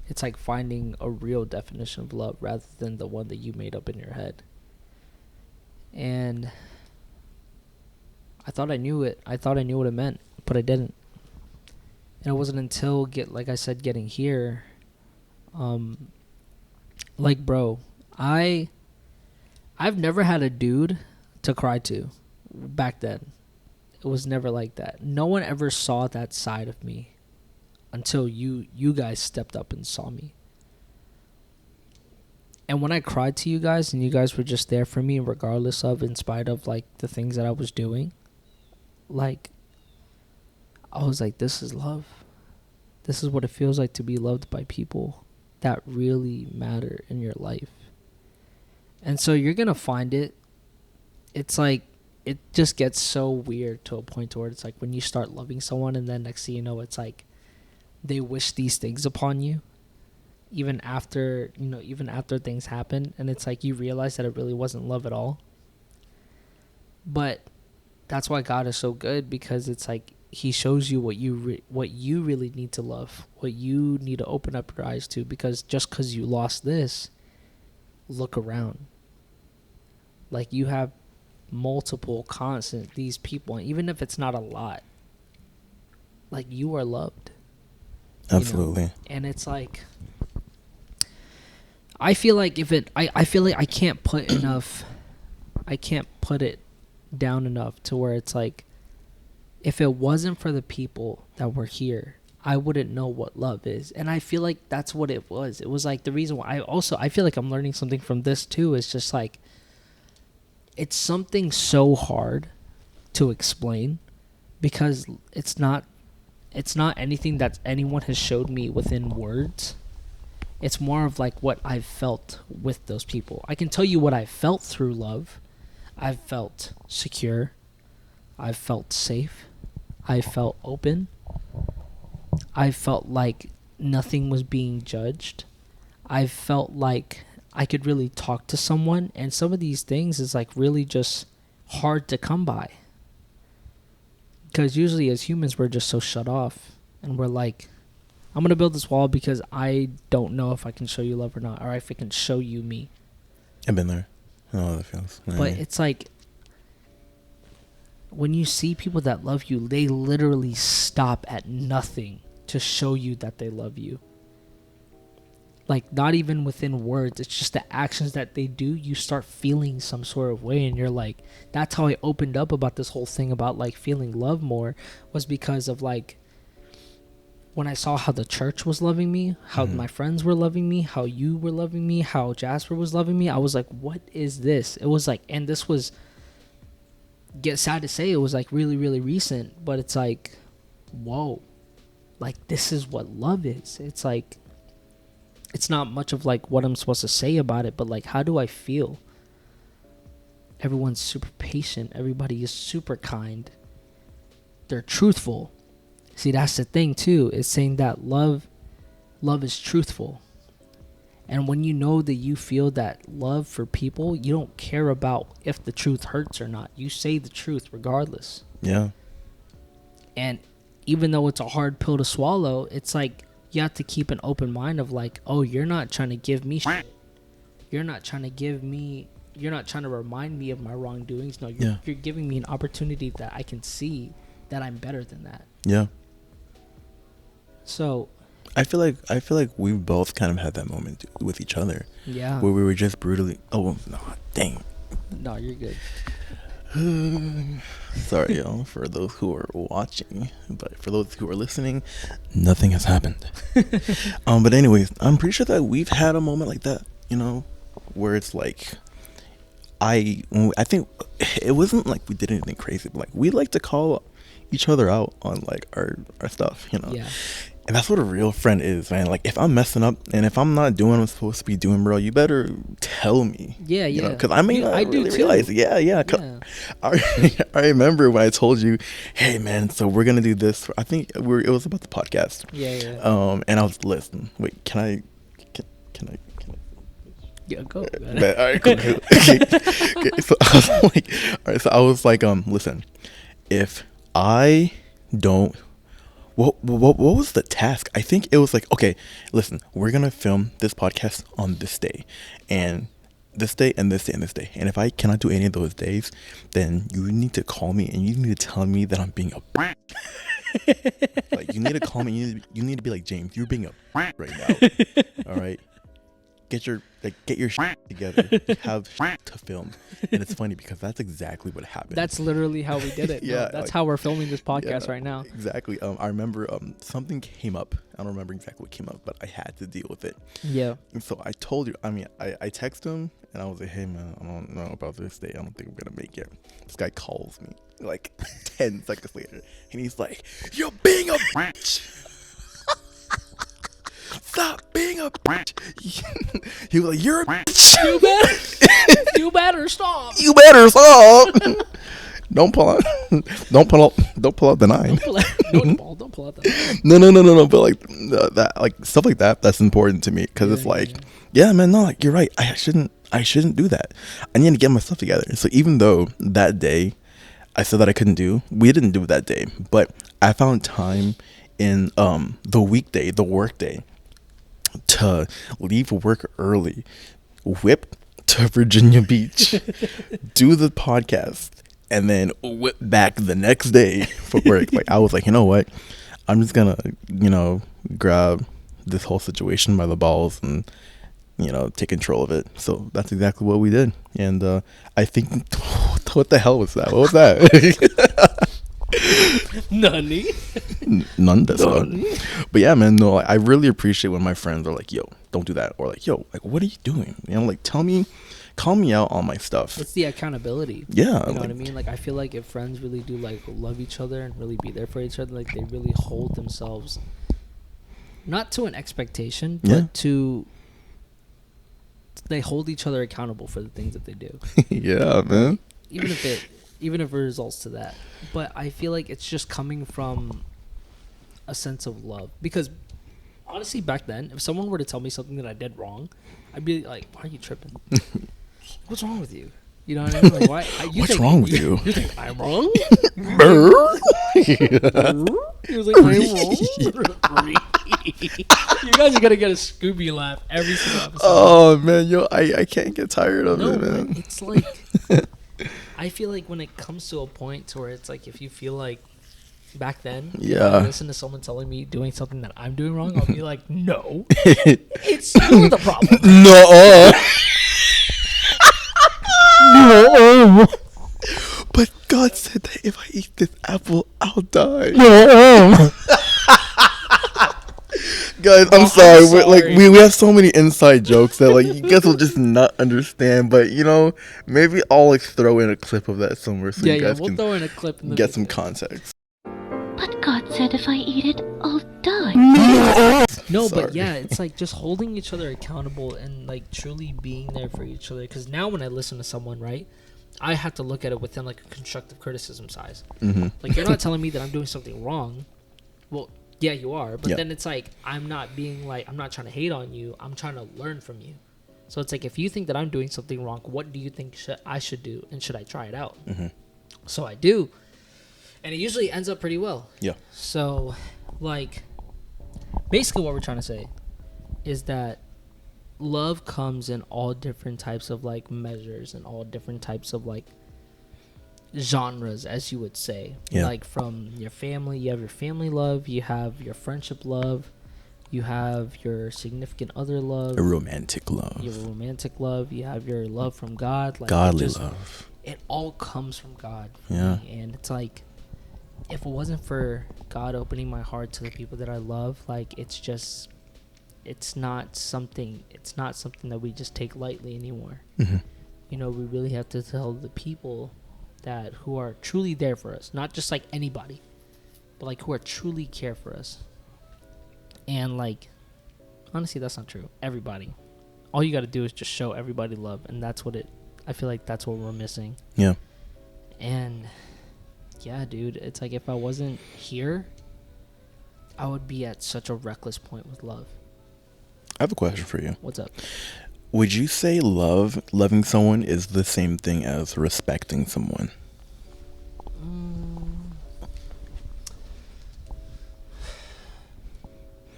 It's like finding a real definition of love rather than the one that you made up in your head. And I thought I knew it. I thought I knew what it meant, but I didn't. And it wasn't until getting here, like, bro, I've never had a dude to cry to back then. It was never like that. No one ever saw that side of me until you guys stepped up and saw me. And when I cried to you guys and you guys were just there for me regardless of, in spite of like the things that I was doing, like, I was like, this is love. This is what it feels like to be loved by people that really matter in your life. And so you're going to find it. It's like, it just gets so weird to a point where it's like when you start loving someone and then next thing you know, it's like they wish these things upon you. Even after things happen. And it's like you realize that it really wasn't love at all. But that's why God is so good, because it's like he shows you what you really need to love, what you need to open up your eyes to, because just because you lost this, look around. Like, you have multiple constant these people, and even if it's not a lot, like, you are loved. Absolutely. You know? And it's like, I feel like I feel like I can't put it down enough to where it's like, if it wasn't for the people that were here, I wouldn't know what love is. And I feel like that's what it was. It was like the reason why I feel like I'm learning something from this too. Is just like, it's something so hard to explain, because it's not anything that anyone has showed me within words. It's more of like what I've felt with those people. I can tell you what I felt through love. I've felt secure. I've felt safe. I felt open. I felt like nothing was being judged. I felt like I could really talk to someone, and some of these things is like really just hard to come by. Because usually as humans, we're just so shut off, and we're like, I'm going to build this wall because I don't know if I can show you love or not, or if I can show you me. I've been there. I know how that feels. But it's like, when you see people that love you, they literally stop at nothing to show you that they love you. Like, not even within words, it's just the actions that they do. You start feeling some sort of way, and you're like, that's how I opened up about this whole thing about like feeling love more, was because of like when I saw how the church was loving me, how my friends were loving me, how you were loving me, how Jasper was loving me. I was like, what is this? It was like, and this was, get sad to say, it was like really, really recent, but it's like, whoa, like this is what love is. It's like, it's not much of like what I'm supposed to say about it, but like, how do I feel? Everyone's super patient. Everybody is super kind. They're truthful. See, that's the thing too. It's saying that love is truthful. And when you know that you feel that love for people, you don't care about if the truth hurts or not. You say the truth regardless. Yeah. And even though it's a hard pill to swallow, it's like, you have to keep an open mind of like, oh, you're not trying to give me shit. You're not trying to remind me of my wrongdoings. No, you're giving me an opportunity that I can see that I'm better than that. Yeah. So I feel like we both kind of had that moment with each other. Yeah. Where we were just brutally, oh no, dang. No, you're good. Sorry, y'all, for those who are watching, but for those who are listening, nothing has happened. But anyways, I'm pretty sure that we've had a moment like that, you know, where it's like, I think it wasn't like we did anything crazy, but like we like to call each other out on like our stuff, you know. Yeah. And that's what a real friend is, man. Like, if I'm messing up and if I'm not doing what I'm supposed to be doing, bro, you better tell me. Yeah, yeah. Because I may not I really do realize. too. Yeah. I remember when I told you, hey, man, so we're going to do this. I think it was about the podcast. Yeah. And I was, listen, wait, can I? Yeah, go. All right, cool. Okay. So I was like, listen, if I don't, what was the task? I think it was like, okay, listen, we're gonna film this podcast on this day, and this day, and this day, and this day. And if I cannot do any of those days, then you need to call me and you need to tell me that I'm being a like, you need to call me. You need to be like, James, you're being a right now. All right. Get your shit together. You have shit to film. And it's funny because that's exactly what happened. That's literally how we did it. Yeah, that's how we're filming this podcast right now. Exactly. I remember something came up. I don't remember exactly what came up, but I had to deal with it. Yeah. And so I told you, I texted him and I was like, hey man, I don't know about this day. I don't think I'm gonna make it. This guy calls me like 10 seconds later and he's like, you're being a bitch. Stop being a bitch. He was like, you're a bitch. You better stop. You better stop. Don't pull out the 9. Don't pull out the 9. No. But like that, like stuff like that, that's important to me because it's like, yeah, man, no, like you're right. I shouldn't do that. I need to get my stuff together. So even though that day I said that I couldn't do, we didn't do it that day, but I found time in the weekday, the work day, to leave work early, whip to Virginia Beach, do the podcast, and then whip back the next day for work. Like, I was like, you know what? I'm just gonna, grab this whole situation by the balls and, take control of it. So that's exactly what we did. And I think, what the hell was that? What was that? None does. But yeah, man, no, I really appreciate when my friends are like, yo, don't do that, or like, yo, like, what are you doing? Like, call me out on my stuff. It's the accountability. Yeah, you know what I mean? Like, I feel like if friends really do like love each other and really be there for each other, like they really hold themselves not to an expectation, but they hold each other accountable for the things that they do. Yeah, man. Even if it results to that. But I feel like it's just coming from a sense of love. Because honestly, back then, if someone were to tell me something that I did wrong, I'd be like, why are you tripping? What's wrong with you? You know what I mean? Like, why? What's wrong with you? You think I'm wrong? He was like, I'm wrong? You guys are going to get a Scooby laugh every single episode. Oh, man, yo, I can't get tired of it, man. It's like... I feel like when it comes to a point to where it's like, if you feel like back then, if Yeah. I listen to someone telling me doing something that I'm doing wrong, I'll be like, no, it's you're the problem. No. No. But God said that if I eat this apple, I'll die. No. Guys, Bro, I'm sorry. I'm We're, like sorry. we have so many inside jokes that like you guys will just not understand. But you know, maybe I'll like throw in a clip of that somewhere so you guys We'll can throw in a clip in the get some video. context. But God said if I eat it, I'll die. No, Sorry. but yeah, it's like just holding each other accountable and like truly being there for each other. Because now when I listen to someone, right, I have to look at it within like a constructive criticism size. Mm-hmm. Like, you're not telling me that I'm doing something wrong. Well, yeah, you are. But Yeah. then it's like, I'm not being like, I'm not trying to hate on you. I'm trying to learn from you. So it's like, if you think that I'm doing something wrong, what do you think I should do? And should I try it out? Mm-hmm. So I do. And it usually ends up pretty well. Yeah. So, like, basically what we're trying to say is that love comes in all different types of, like, measures and all different types of, like, genres, as you would say. Yeah. Like, from your family, you have your family love, you have your friendship love, you have your significant other love, A romantic love. your romantic love, you have your love from God. Like, Godly love. It all comes from God. Yeah. And it's like, if it wasn't for God opening my heart to the people that I love, like, it's not something that we just take lightly anymore. Mm-hmm. You know, we really have to tell the people that who are truly there for us, not just like anybody, but like who are truly care for us. And like, honestly, that's not true. Everybody. All you got to do is just show everybody love, and I feel like that's what we're missing. Yeah. And yeah, dude, it's like, if I wasn't here, I would be at such a reckless point with love. I have a question for you. What's up? Would you say loving someone is the same thing as respecting someone?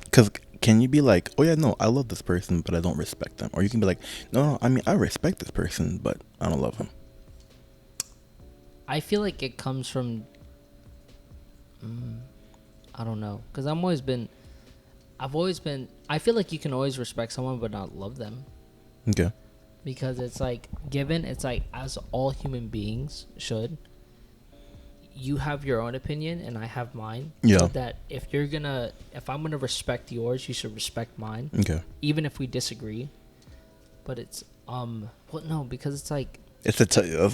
Because can you be like, oh yeah, no, I love this person, but I don't respect them? Or you can be like, no, I mean, I respect this person, but I don't love him. I feel like it comes from, I don't know, because I feel like you can always respect someone but not love them. Okay. Because it's like, it's like, as all human beings should, you have your own opinion and I have mine. Yeah. So that if I'm gonna respect yours, you should respect mine. Okay. Even if we disagree. But it's, no, because it's like, That's a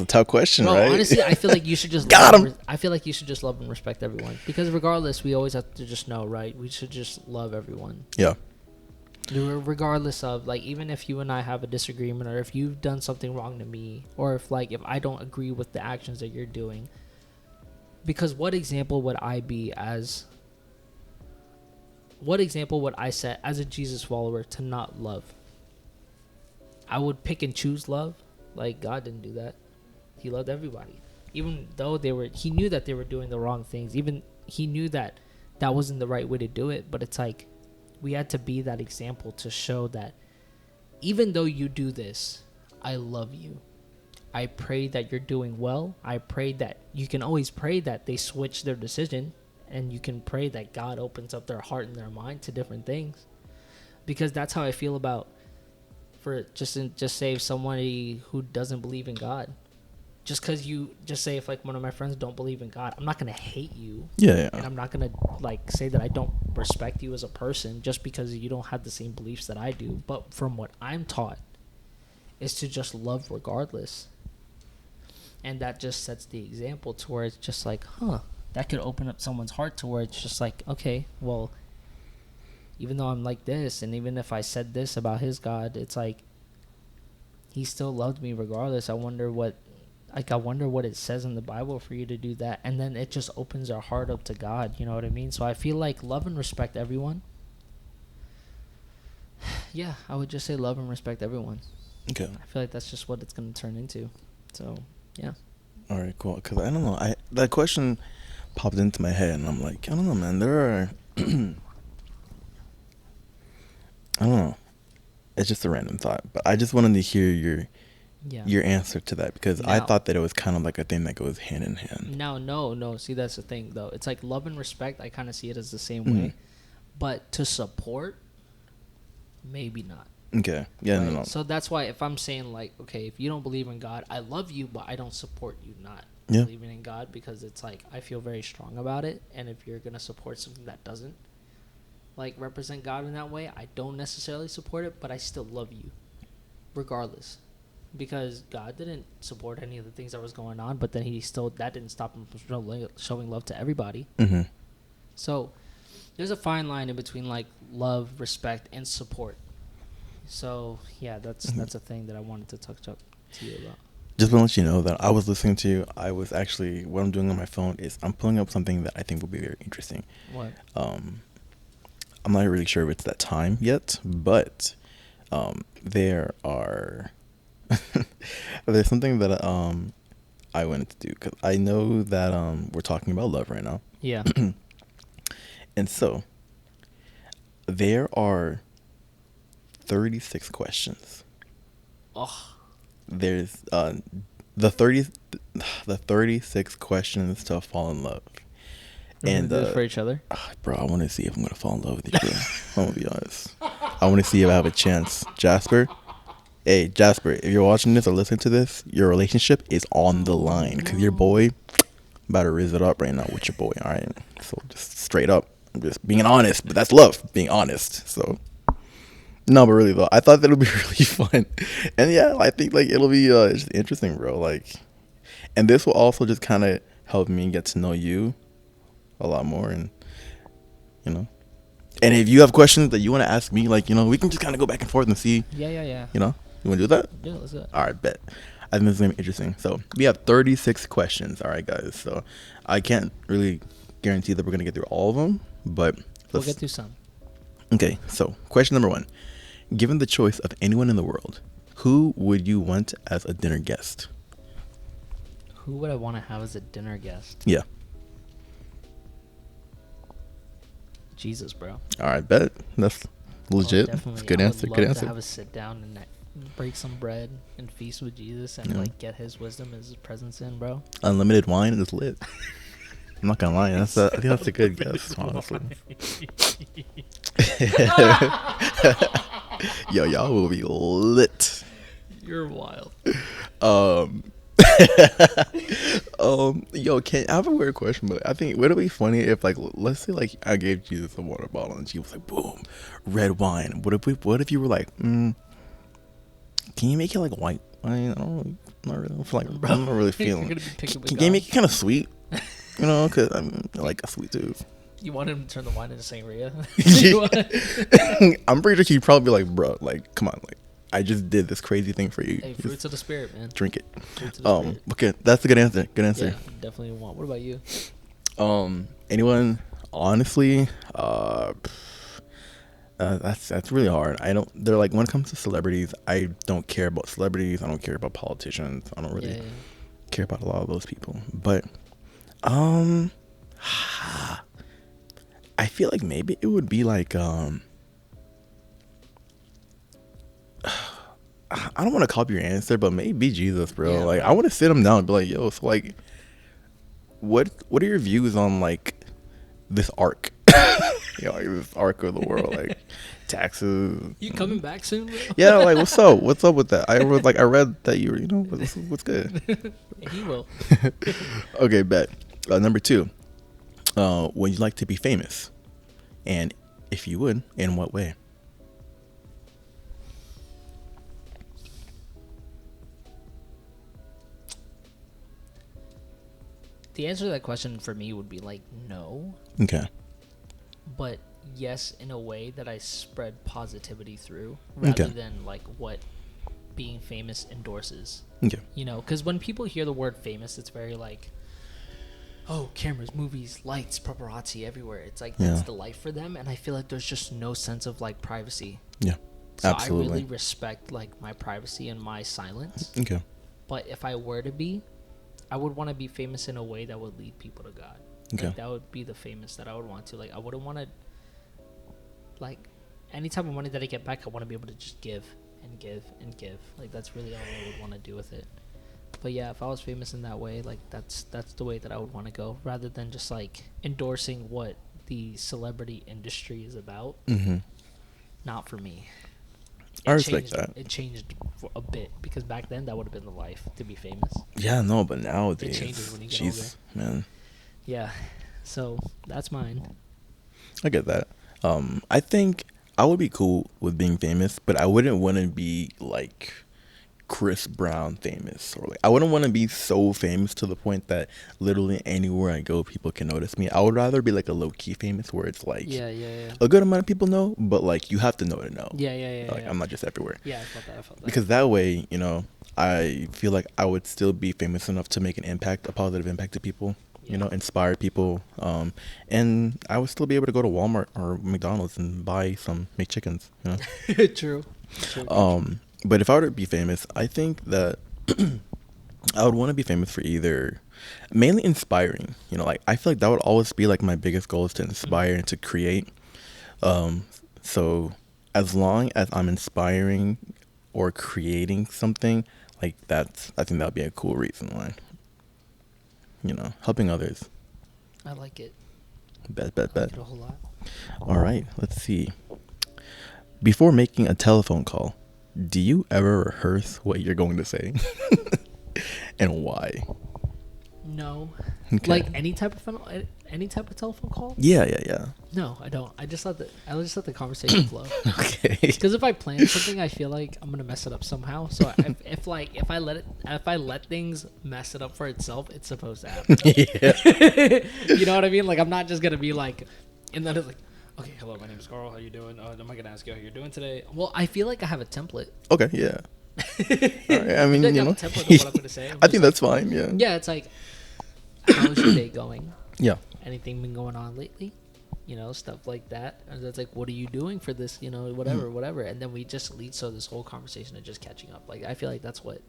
tough question, bro, right? honestly, I feel like you should just Got him. I feel like you should just love and respect everyone, because regardless, we always have to just know, right? We should just love everyone, Yeah. regardless of, like, even if you and I have a disagreement, or if you've done something wrong to me, or if I don't agree with the actions that you're doing. Because what example would I set as a Jesus follower to not love? I would pick and choose love. Like, God didn't do that. He loved everybody. Even though he knew that they were doing the wrong things. Even he knew that wasn't the right way to do it. But it's like, we had to be that example to show that even though you do this, I love you. I pray that you're doing well. I pray that you can always pray that they switch their decision, and you can pray that God opens up their heart and their mind to different things. Because that's how I feel about, just say, if somebody who doesn't believe in God, just because you just say, if like one of my friends don't believe in God, I'm not gonna hate you. Yeah. And I'm not gonna like say that I don't respect you as a person just because you don't have the same beliefs that I do. But from what I'm taught is to just love regardless. And that just sets the example to where it's just like, that could open up someone's heart to where it's just like, okay, well, even though I'm like this, and even if I said this about his God, it's like, he still loved me regardless. I wonder what it says in the Bible for you to do that. And then it just opens our heart up to God, you know what I mean? So I feel like love and respect everyone. Yeah, I would just say love and respect everyone. Okay. I feel like that's just what it's going to turn into. So, yeah. All right, cool. Because I don't know. That question popped into my head, and I'm like, I don't know, man. There are... I don't know. It's just a random thought. But I just wanted to hear your answer to that, because I thought that it was kind of like a thing that goes hand in hand. No. See, that's the thing, though. It's like love and respect. I kind of see it as the same way. But to support, maybe not. Okay. Yeah, right? no. So that's why if I'm saying, like, okay, if you don't believe in God, I love you, but I don't support you not believing in God, because it's like I feel very strong about it. And if you're going to support something that doesn't, like, represent God in that way, I don't necessarily support it, but I still love you regardless. Because God didn't support any of the things that was going on, but then that didn't stop him from showing love to everybody. Mm-hmm. So there's a fine line in between, like, love, respect, and support. So yeah, that's a thing that I wanted to talk to you about. Just want to let you know that I was listening to you. I was actually, what I'm doing on my phone is I'm pulling up something that I think will be very interesting. What? I'm not really sure if it's that time yet, but there are there's something that I wanted to do, because I know that we're talking about love right now. Yeah. And so there are 36 questions. Oh. There's the 36 questions to fall in love. And do it for each other. Bro, I want to see if I'm gonna fall in love with you, bro. I'm gonna be honest. I want to see if I have a chance. Jasper, hey Jasper, if you're watching this or listening to this, your relationship is on the line, because your boy about to riz it up right now with your boy. All right, so just straight up, I'm just being honest, but that's love, being honest. So no, but really though, I thought that it'll be really fun, and yeah, I think like it'll be just interesting, bro. Like, and this will also just kind of help me get to know you a lot more, and you know, and if you have questions that you want to ask me, like, you know, we can just kind of go back and forth and see. Yeah. You know, you want to do that? Yeah, let's do it. All right, bet. I think this is gonna be interesting. So we have 36 questions. All right, guys. So I can't really guarantee that we're gonna get through all of them, but we'll get through some. Okay. So question number 1: given the choice of anyone in the world, who would you want as a dinner guest? Who would I want to have as a dinner guest? Yeah. Jesus, bro. All right, bet. That's legit. That's a good answer. Good answer. To have a sit down and break some bread and feast with Jesus and like get his wisdom, his presence in, bro. Unlimited wine is lit. I'm not gonna lie. I think that's a good guess, honestly. Yo, y'all will be lit. You're wild. Yo, I have a weird question, but I think would it be funny if, like, let's say like I gave Jesus a water bottle and she was like, boom, red wine. What if you were like, can you make it like white wine? I'm not really feeling. Can you make it kind of sweet? You know, because I'm like a sweet tooth. You want him to turn the wine into sangria? I'm pretty sure he'd probably be like, bro, like, come on, like, I just did this crazy thing for you. Hey, fruits of the spirit, man. Drink it. Okay, that's a good answer. Good answer. Yeah, definitely want. What about you? Anyone? Honestly, that's really hard. They're like, when it comes to celebrities, I don't care about celebrities. I don't care about politicians. I don't really care about a lot of those people. But, I feel like maybe it would be like, I don't want to copy your answer, but maybe Jesus, bro. Yeah, like, I want to sit him down and be like, yo, so like, what are your views on like this arc? You know, like this arc of the world, like taxes. You coming back soon, bro? Yeah, like, what's up? What's up with that? I read that you were, you know, what's good? He will. Okay, bet. Number 2, would you like to be famous? And if you would, in what way? The answer to that question for me would be like no. Okay. But yes, in a way that I spread positivity through rather than like what being famous endorses. Okay. You know, because when people hear the word famous, it's very like, oh, cameras, movies, lights, paparazzi everywhere. It's like that's the life for them, and I feel like there's just no sense of like privacy. Yeah. So absolutely. I really respect like my privacy and my silence. Okay. But if I were to be, I would want to be famous in a way that would lead people to God. Okay. Like, that would be the famous that I would want to. Like, I wouldn't want to, like, any type of money that I get back, I want to be able to just give and give and give. Like that's really all I would want to do with it. But yeah, if I was famous in that way, like that's the way that I would want to go, rather than just like endorsing what the celebrity industry is about. Mm-hmm. Not for me. I respect that. It changed for a bit, because back then that would have been the life, to be famous. Yeah, no, but nowadays, It changes when you get jeez, man. Yeah, so that's mine. I get that. I think I would be cool with being famous, but I wouldn't want to be like Chris Brown famous, or like I wouldn't want to be so famous to the point that literally anywhere I go, people can notice me. I would rather be like a low key famous, where it's like a good amount of people know, but like you have to know to know. Like I'm not just everywhere. Yeah, I felt that. Because that way, you know, I feel like I would still be famous enough to make an impact, a positive impact to people. You know, inspire people, and I would still be able to go to Walmart or McDonald's and buy some McChickens. You know, True. But if I were to be famous, I think that I would want to be famous for either mainly inspiring. You know, like I feel like that would always be like my biggest goal, is to inspire and to create. So as long as I'm inspiring or creating something, like I think that would be a cool reason why. You know, helping others. I like it. Bet. I like it a whole lot. All right, let's see. Before making a telephone call, do you ever rehearse what you're going to say? And why? No. Okay. Like any type of telephone call? Yeah. No, I don't. I just let the conversation flow. Okay. Because if I plan something, I feel like I'm gonna mess it up somehow. So if I let things mess it up for itself, it's supposed to happen. Yeah. You know what I mean? Like I'm not just gonna be like, and then it's like, okay, hello, my name is Karl. How you doing? Am I gonna ask you how you're doing today? Well, I feel like I have a template. Okay. Yeah. All right, I mean, like you I know, have a template of what I'm gonna say. I think that's fine. Yeah. Yeah, it's like, how's your day going? Yeah. Anything been going on lately? You know, stuff like that. And it's like, what are you doing for this? You know, whatever. And then we just lead this whole conversation to just catching up. Like, I feel like that's what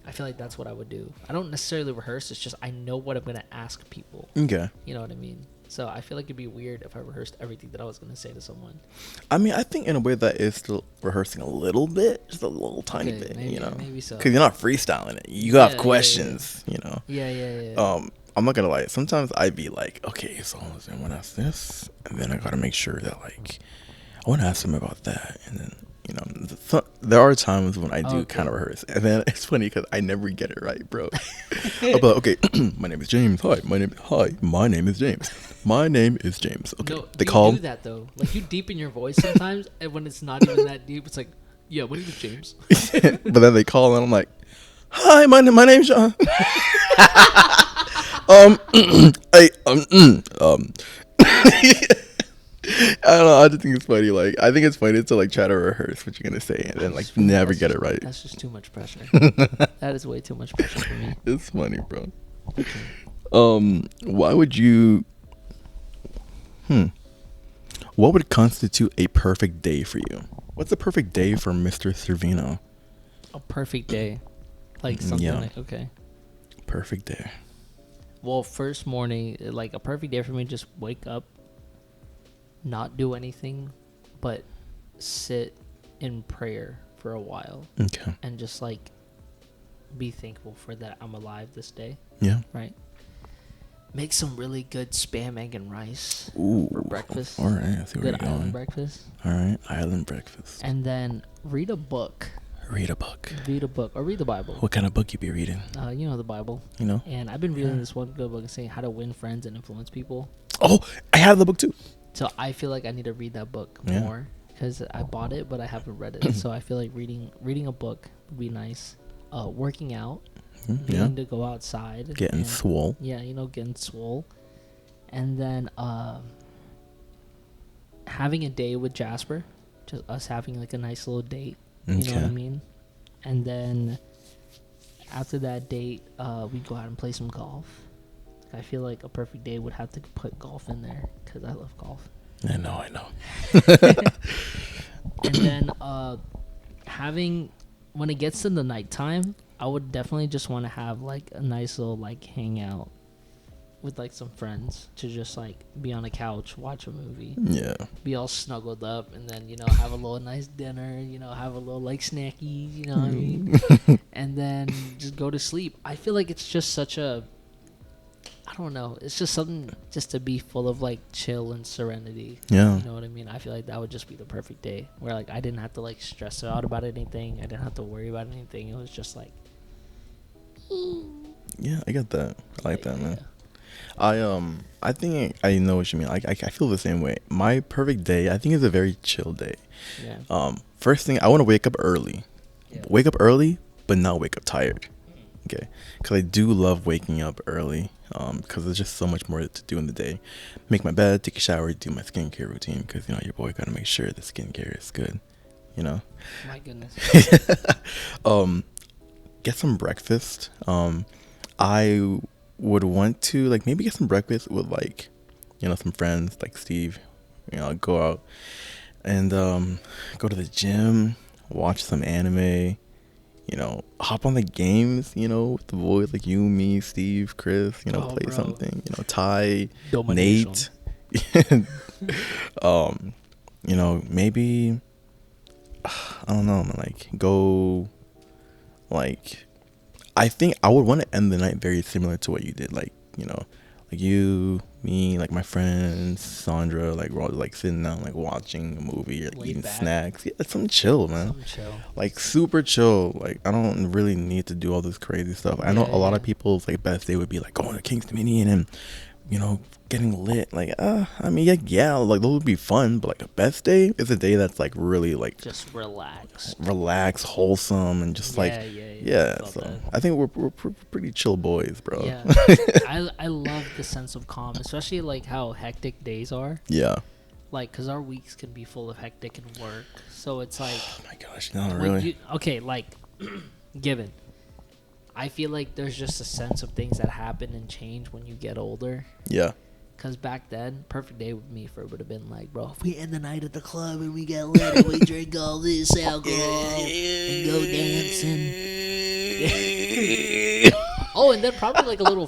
I would do. I don't necessarily rehearse. It's just I know what I'm gonna ask people. Okay. You know what I mean? So I feel like it'd be weird if I rehearsed everything that I was gonna say to someone. I mean, I think in a way that is still rehearsing a little bit, just a little tiny bit. Maybe, you know, maybe so. Because you're not freestyling it. You have questions. Yeah. You know. Yeah. I'm not gonna lie. Sometimes I'd be like, okay, so I want to ask this, and then I gotta make sure that like I want to ask them about that, and then you know, there are times when I do kind of rehearse, and then it's funny because I never get it right, bro. I'll be like, okay, my name is James. Hi, my name is James. My name is James. Okay, no, they call do that though. Like you deepen your voice sometimes, and when it's not even that deep, it's like, yeah, my name is James. But then they call, and I'm like, hi, my name's John. I don't know. I just think it's funny. Like, I think it's funny to like try to rehearse what you're gonna say and then like never get it right. That's just too much pressure. That is way too much pressure for me. It's funny, bro. Why would you? What would constitute a perfect day for you? What's a perfect day for Mr. Servino? A perfect day, like something like okay. Perfect day. Well, first morning, like a perfect day for me, just wake up, not do anything, but sit in prayer for a while. Okay. And just like be thankful for that I'm alive this day. Yeah. Right. Make some really good Spam, egg, and rice for breakfast. All right. I see where good you're island going. breakfast. All right. Island breakfast. And then read a book. Read a book. Or read the Bible. What kind of book you be reading? You know, the Bible. You know? And I've been reading this one good book saying how to win friends and influence people. Oh, I have the book too. So I feel like I need to read that book more because I bought it, but I haven't read it. So I feel like reading a book would be nice. Working out. Being to go outside. Getting swole. Yeah, you know, getting swole. And then having a day with Jasper. Just us having like a nice little date. You know what I mean? And then after that date, we go out and play some golf. I feel like a perfect day would have to put golf in there because I love golf. I know. And then when it gets to the nighttime, I would definitely just want to have like a nice little like hangout with like some friends to just like be on a couch, watch a movie, Yeah. be all snuggled up, and then have a little nice dinner, have a little like snackies, you know what I mean, and then just go to sleep. I feel like it's just such a, I don't know, it's just something just to be full of like chill and serenity. Yeah. You know what I mean? I feel like that would just be the perfect day where like I didn't have to like stress out about anything. I didn't have to worry about anything. It was just like, Yeah, I get that. I like that, man. Yeah. I think I know what you mean. Like, I feel the same way. My perfect day, I think, is a very chill day. Yeah. First thing, I want to wake up early. Yeah. Wake up early, but not wake up tired. Okay, because I do love waking up early. Because there's just so much more to do in the day. Make my bed, take a shower, do my skincare routine. Because your boy gotta make sure the skincare is good. My goodness. Get some breakfast. I would want to like maybe get some breakfast with like some friends like Steve. Go out and go to the gym, watch some anime, hop on the games, with the boys like you, me, Steve, Chris, play bro. something, Ty, Domination. Nate. Maybe I don't know, man, like go like I think I would want to end the night very similar to what you did, like like you, me, like my friends, Sandra, like we're all like sitting down, like watching a movie or like, eating snacks. Yeah, something chill, man. Something chill. Like super chill. Like I don't really need to do all this crazy stuff. I know a lot of people's like best day would be like going to King's Dominion and getting lit. Like I mean yeah, like those would be fun, but like a best day is a day that's like really like just relax, wholesome, and just so I think we're pretty chill boys, bro. Yeah. I love the sense of calm, especially like how hectic days are. Yeah. Like, because our weeks can be full of hectic and work, so it's like, oh my gosh, no, really. Like given, I feel like there's just a sense of things that happen and change when you get older. Yeah. Because back then, perfect day with me would have been like, bro, if we end the night at the club and we get lit and we drink all this alcohol and go dancing. Oh, and then probably like a little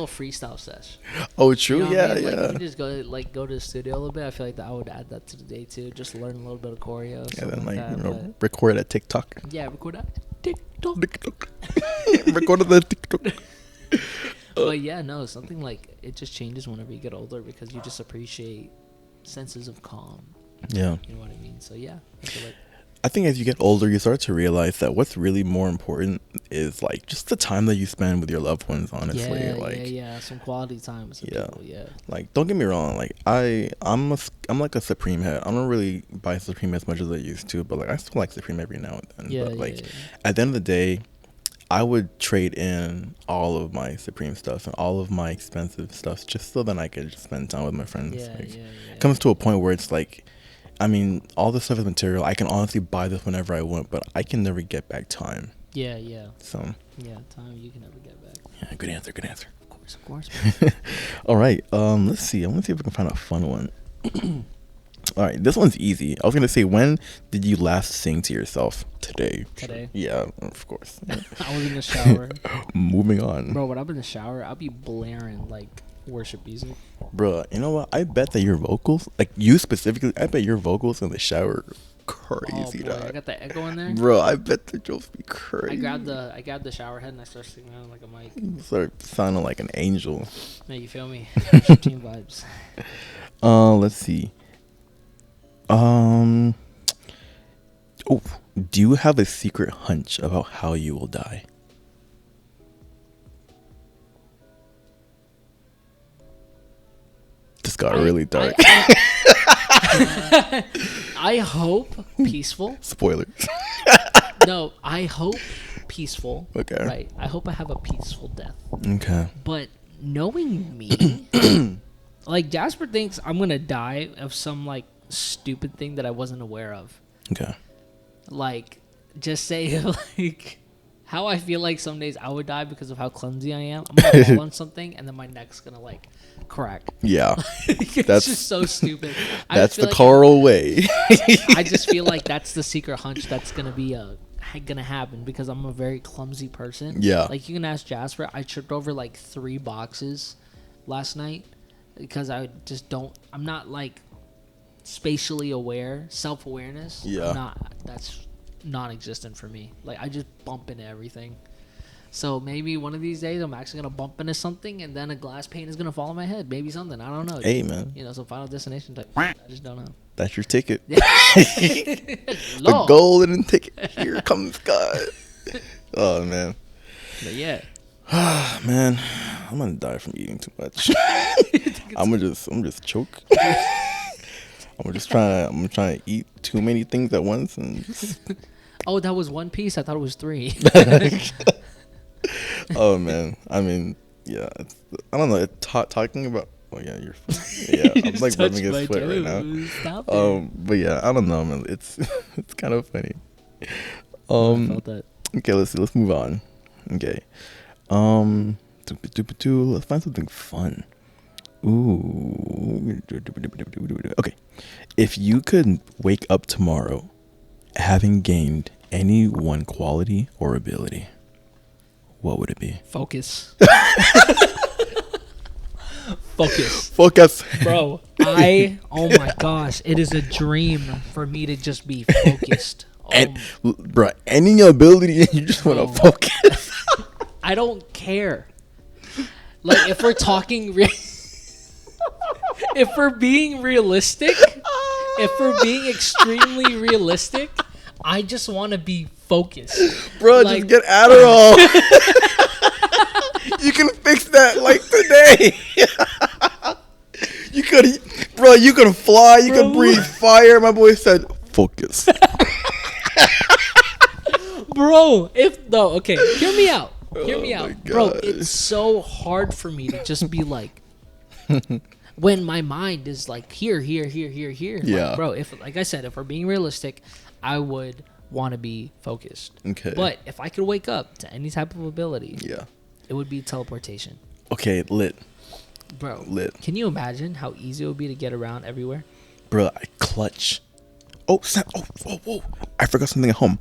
freestyle sesh. Oh, true. Yeah, I mean? yeah. Like, we just go to the studio a little bit. I feel like I would add that to the day too. Just learn a little bit of choreo. And then that, record at TikTok. Yeah, record that TikTok. Record the TikTok. But yeah, no, something like it just changes whenever you get older because you just appreciate senses of calm. Yeah. You know what I mean? So yeah, I feel like. I think as you get older, you start to realize that what's really more important is like just the time that you spend with your loved ones. Honestly, yeah, some quality time with some people. Yeah, like don't get me wrong, like I'm like a Supreme head. I don't really buy Supreme as much as I used to, but like I still like Supreme every now and then. But like at the end of the day, I would trade in all of my Supreme stuff and all of my expensive stuff just so that I could just spend time with my friends. It comes to a point where it's like, I mean, all this stuff is material. I can honestly buy this whenever I want, but I can never get back time. Yeah. So. Yeah, time you can never get back. Yeah, good answer. Of course. All right. Let's see. I want to see if we can find a fun one. All right, this one's easy. I was gonna say, when did you last sing to yourself? Today. Yeah, of course. I was in the shower. Moving on. Bro, when I'm in the shower, I'll be blaring like worship music. Bro, you know what? I bet that your vocals, like you specifically, I bet your vocals in the shower are crazy, dog. I got the echo in there. Bro, I bet the jokes be crazy. I grabbed the shower head and I started singing on like a mic. You start sounding like an angel. Man, you feel me? Team vibes. Let's see. Oh, do you have a secret hunch about how you will die? This got really dark. I hope peaceful. Spoilers. No, I hope peaceful. Okay. Right. I hope I have a peaceful death. Okay. But knowing me, like Jasper thinks I'm gonna die of some like stupid thing that I wasn't aware of. Okay. Like, just say like how I feel like some days I would die because of how clumsy I am. I'm gonna fall on something and then my neck's gonna like crack. Yeah. It's just so stupid. That's the Karl way. I just feel like that's the secret hunch that's gonna be gonna happen because I'm a very clumsy person. Yeah. Like you can ask Jasper, I tripped over like 3 boxes last night because I'm not like spatially aware, self-awareness. Yeah. That's non-existent for me. Like I just bump into everything. So maybe one of these days I'm actually gonna bump into something, and then a glass pane is gonna fall on my head. Maybe something. I don't know. Hey, man. Some Final Destination type. I just don't know. That's your ticket. The golden ticket. Here comes God. Oh man. But yeah. Man, I'm gonna die from eating too much. I'm just choke. I'm trying to eat too many things at once and just... Oh, that was one piece. I thought it was 3. Oh man, I mean, yeah, I don't know. Talking about, oh yeah, I'm like rubbing his foot right now. Stop but yeah, I don't know, man. It's kind of funny. I felt that. Okay, let's move on. Okay, let's find something fun. Ooh, okay. If you could wake up tomorrow having gained any one quality or ability, what would it be? Focus. Focus. Focus. Bro, oh my gosh, it is a dream for me to just be focused. And, bro, any ability, you just want to focus. I don't care. Like, if we're talking... if we're being realistic, if we're being extremely realistic, I just want to be focused. Bro, like, just get Adderall. You can fix that like today. You could fly, you could breathe fire. My boy said, focus. Bro, okay, hear me out. God. Bro, it's so hard for me to just be like, when my mind is like here. Yeah. Like, bro, like I said, if we're being realistic, I would want to be focused. Okay. But if I could wake up to any type of ability, yeah, it would be teleportation. Okay, lit. Bro, lit. Can you imagine how easy it would be to get around everywhere? Bro, I clutch. Oh, snap. Oh, whoa. I forgot something at home.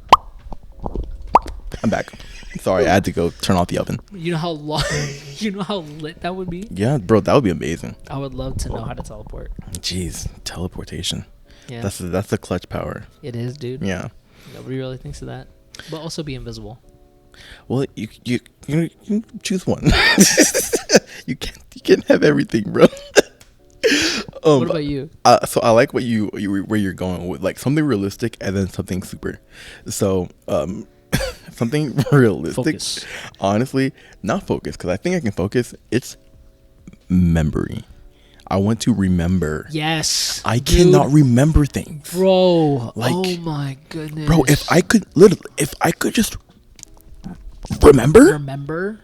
I'm back. Sorry, I had to go turn off the oven. You know how lit that would be? Yeah, bro, that would be amazing. I would love to know how to teleport. Jeez, teleportation. Yeah. That's the clutch power. It is, dude. Yeah. Nobody really thinks of that. But also be invisible. Well, you choose one. you can't have everything, bro. What about you? So I like where you're going with, like, something realistic and then something super. So something realistic. Focus. Honestly, not focus, because I think I can focus. It's memory. I want to remember. Yes. I cannot remember things, bro. Like, oh my goodness, bro. If I could just remember,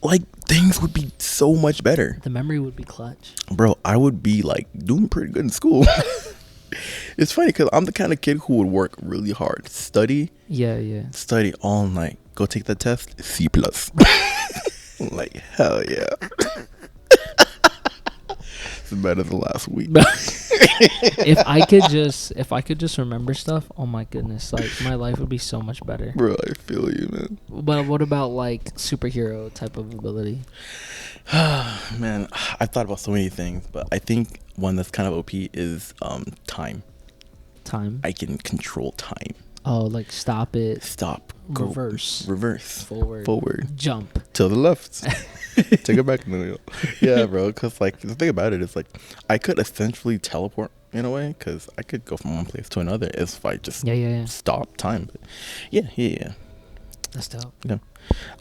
like, things would be so much better. The memory would be clutch, bro. I would be like doing pretty good in school. It's funny because I'm the kind of kid who would work really hard, study all night, go take the test, C+. Like, hell yeah. It's better than last week. if I could just remember stuff, oh my goodness, like, my life would be so much better. Bro, I feel you, man. But what about, like, superhero type of ability? Man, I've thought about so many things, but I think one that's kind of OP is time. I can control time. Oh, like stop, go, reverse, forward, jump to the left, take it back in the middle. Yeah, bro, because, like, the thing about it is, like, I could essentially teleport in a way, because I could go from one place to another if I just stop time. But yeah, that's dope. Yeah.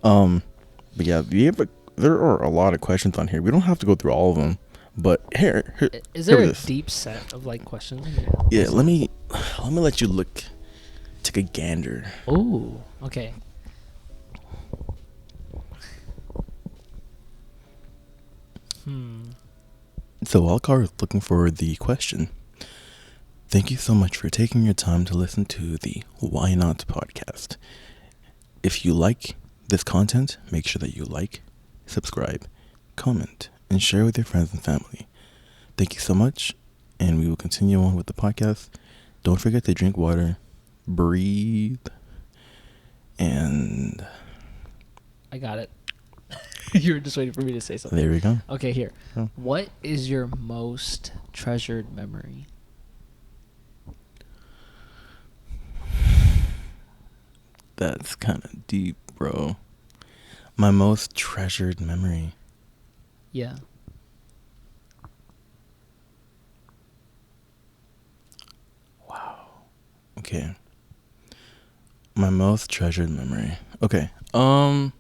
But yeah, there are a lot of questions on here. We don't have to go through all of them, but here is there a deep set of, like, questions? Yeah, let me let you take a gander. Oh, okay. So while Karl is looking for the question, thank you so much for taking your time to listen to the Why Not podcast. If you like this content, make sure that you like, subscribe, comment, and share with your friends and family. Thank you so much, and we will continue on with the podcast. Don't forget to drink water, breathe, and... I got it. You were just waiting for me to say something. There we go. Okay, here. Oh. What is your most treasured memory? That's kind of deep, bro. My most treasured memory. Yeah. Wow. Okay. My most treasured memory. Okay. Bro,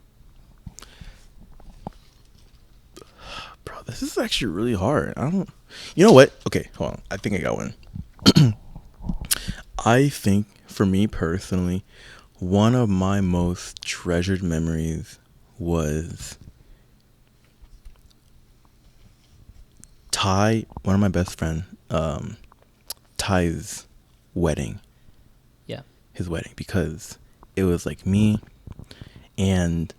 this is actually really hard. I don't. You know what? Okay, hold on. I think I got one. I think for me personally, one of my most treasured memories was one of my best friend, Ty's wedding. Yeah. His wedding, because it was like me, and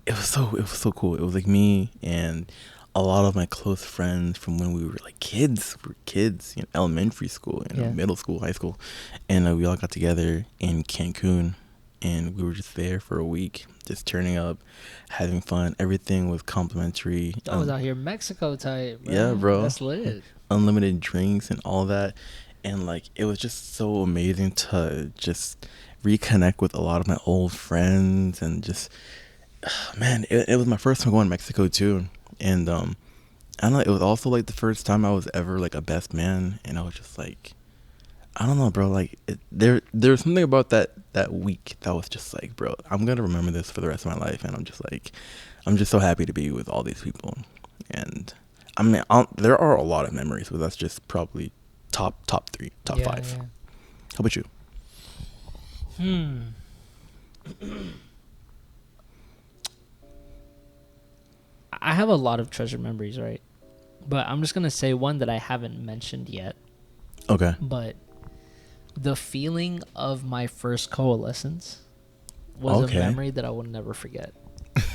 it was so cool. It was like me and a lot of my close friends from when we were like kids. We were kids, elementary school, middle school, high school, and we all got together in Cancun, and we were just there for a week, just turning up, having fun. Everything was complimentary. That was out here Mexico type, bro. Yeah, bro. That's lit. Unlimited drinks and all that, and like it was just so amazing to just reconnect with a lot of my old friends, and just man, it was my first time going to Mexico too. And I don't know, it was also like the first time I was ever like a best man, and I was just like, I don't know, bro, like there's something about that week that was just like, bro, I'm gonna remember this for the rest of my life. And I'm just so happy to be with all these people. And I mean, there are a lot of memories, but that's just probably top 3, top 5. Yeah. How about you? I have a lot of treasured memories, right? But I'm just going to say one that I haven't mentioned yet. Okay. But the feeling of my first coalescence was a memory that I will never forget.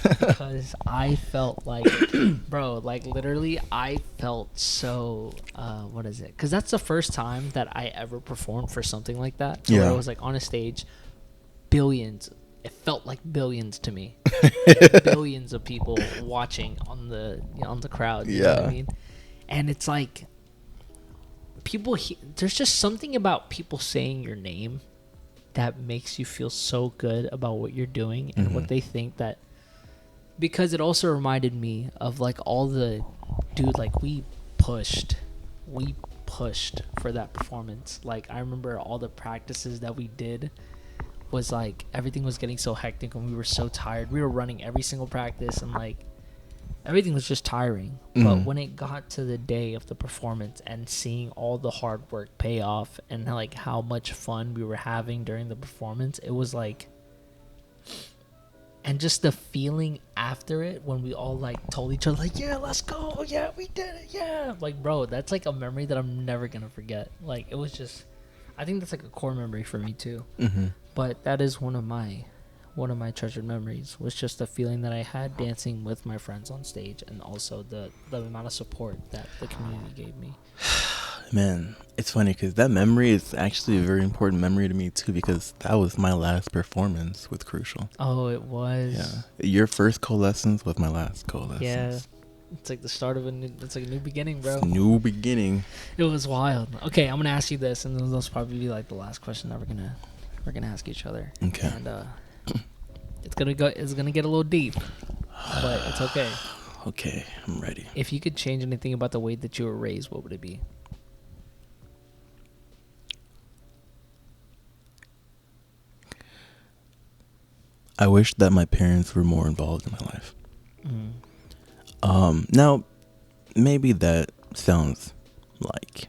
Because I felt like, bro, like literally I felt so, what is it? Because that's the first time that I ever performed for something like that. Yeah. Where I was like on a stage, billions. It felt like billions to me. Billions of people watching on the crowd. You know what I mean? And it's like people. There's just something about people saying your name that makes you feel so good about what you're doing and what they think that. Because it also reminded me of like all the like we pushed for that performance. Like I remember all the practices that we did. Was like everything was getting so hectic and we were so tired. We were running every single practice and like everything was just tiring. But when it got to the day of the performance and seeing all the hard work pay off and like how much fun we were having during the performance, it was like, and just the feeling after it when we all like told each other like, yeah, let's go, yeah, we did it, yeah, like bro, that's like a memory that I'm never gonna forget. Like it was just, I think that's like a core memory for me too. But that is one of my treasured memories, was just the feeling that I had dancing with my friends on stage, and also the amount of support that the community gave me. Man, it's funny because that memory is actually a very important memory to me too, because that was my last performance with Crucial. Oh, it was. Yeah, your first coalescence was my last coalescence. Yeah, it's like the start of it's like a new beginning, bro. New beginning. It was wild. Okay, I'm gonna ask you this, and this will probably be like the last question that we're gonna ask each other. Okay. And it's gonna get a little deep, but it's okay. Okay, I'm ready. If you could change anything about the way that you were raised, what would it be? I wish that my parents were more involved in my life. Now, maybe that sounds like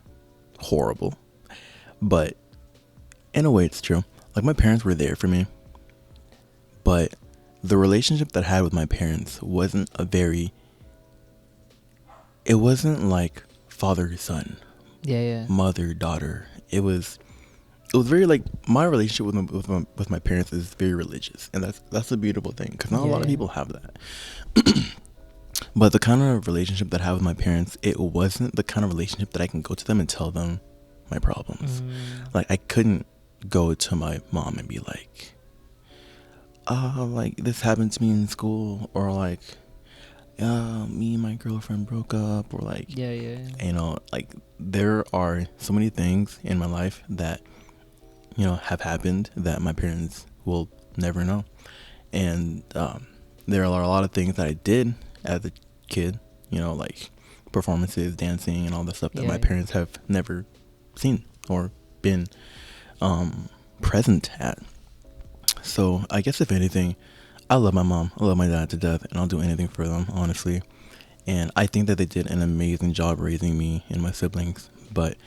horrible, but in a way it's true. Like, my parents were there for me, but the relationship that I had with my parents wasn't it wasn't like father son, mother daughter. It was very like, my relationship with my parents is very religious, and that's a beautiful thing, because not a lot of people have that. But the kind of relationship that I have with my parents, it wasn't the kind of relationship that I can go to them and tell them my problems. Like, I couldn't go to my mom and be like, like this happened to me in school, or like me and my girlfriend broke up, or like, Yeah. you know, like there are so many things in my life that, you know, have happened that my parents will never know. And there are a lot of things that I did as a kid, you know, like performances, dancing, and all the stuff that my parents have never seen or been present at. So I guess if anything, I love my mom, I love my dad to death, and I'll do anything for them, honestly. And I think that they did an amazing job raising me and my siblings, but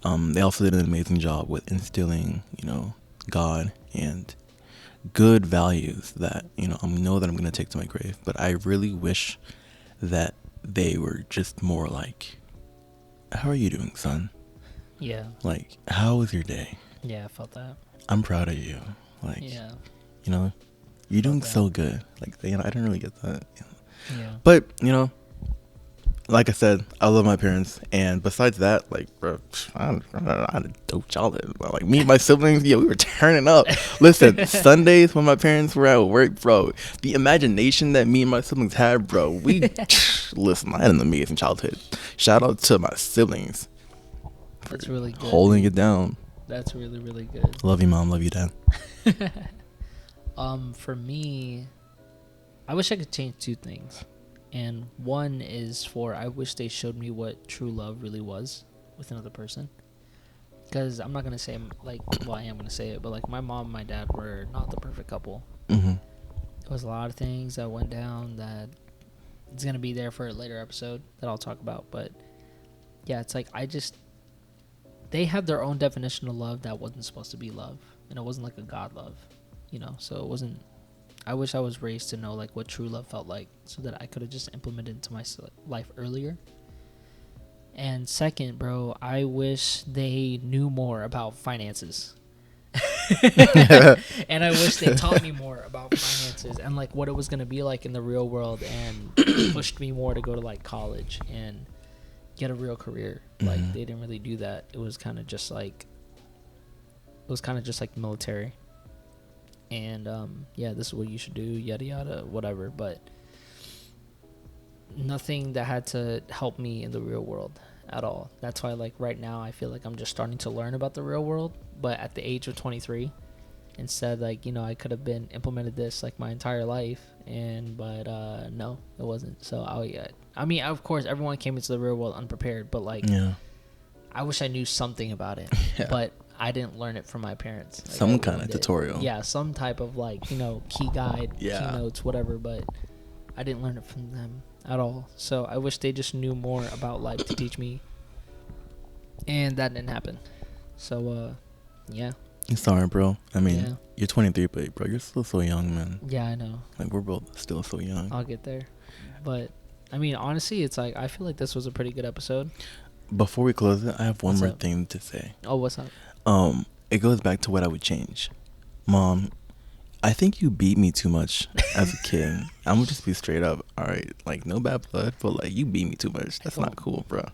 they also did an amazing job with instilling, you know, God and good values that, you know, I know that I'm going to take to my grave. But I really wish that they were just more like, how are you doing, son? Yeah. Like, how was your day? Yeah, I felt that. I'm proud of you. Like, Yeah. you know, you're doing that. so good. Like, you know, I didn't really get that. Yeah. But, you know, like I said, I love my parents, and besides that, like, bro, I had a dope childhood. Like, me and my siblings, yeah, we were turning up. Listen, Sundays when my parents were at work, bro, the imagination that me and my siblings had, bro, listen, I had an amazing childhood. Shout out to my siblings. That's really good. Holding it down. That's really, really good. Love you, mom. Love you, dad. For me, I wish I could change two things. And one is I wish they showed me what true love really was with another person. Because I'm not going to say, like, well, I am going to say it, but, like, my mom and my dad were not the perfect couple. Mm-hmm. There was a lot of things that went down that it's going to be there for a later episode that I'll talk about. But, yeah, it's like they had their own definition of love that wasn't supposed to be love. And it wasn't like a God love, you know? So it wasn't. I wish I was raised to know, like, what true love felt like, so that I could have just implemented into my life earlier. And second, bro, I wish they knew more about finances. And I wish they taught me more about finances and, like, what it was going to be like in the real world, and pushed me more to go to, like, college and get a real career. Like, they didn't really do that. It was kind of just like military. And yeah, this is what you should do, yada yada, whatever. But nothing that had to help me in the real world at all. That's why, like, right now I feel like I'm just starting to learn about the real world. But at the age of 23, instead, like, you know, I could have been implemented this like my entire life, but no, it wasn't. So I mean, of course, everyone came into the real world unprepared, but, like, I wish I knew something about it. But I didn't learn it from my parents. Like, some kind of tutorial. Yeah, some type of, like, you know, key guide, keynotes, whatever. But I didn't learn it from them at all. So I wish they just knew more about life to teach me. And that didn't happen. So, yeah. Sorry, bro. I mean, you're 23, but, bro, you're still so young, man. Yeah, I know. Like, we're both still so young. I'll get there. But, I mean, honestly, it's like, I feel like this was a pretty good episode. Before we close it, I have one more thing to say. Oh, what's up? It goes back to what I would change. Mom, I think you beat me too much as a kid. I'm gonna just be straight up. All right, like, no bad blood, but, like, you beat me too much. That's not cool, bro.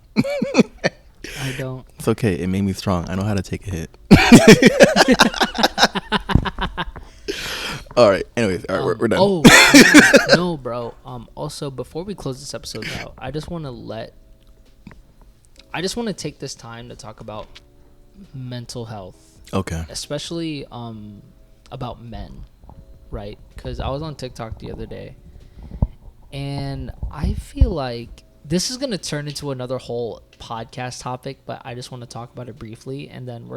I don't. It's okay. It made me strong. I know how to take a hit. All right. Anyways, all right, we're done. Oh, no, bro. Also, before we close this episode out, I just want to take this time to talk about mental health. Okay. Especially about men, right? Because I was on TikTok the other day, and I feel like this is going to turn into another whole podcast topic, but I just want to talk about it briefly, and then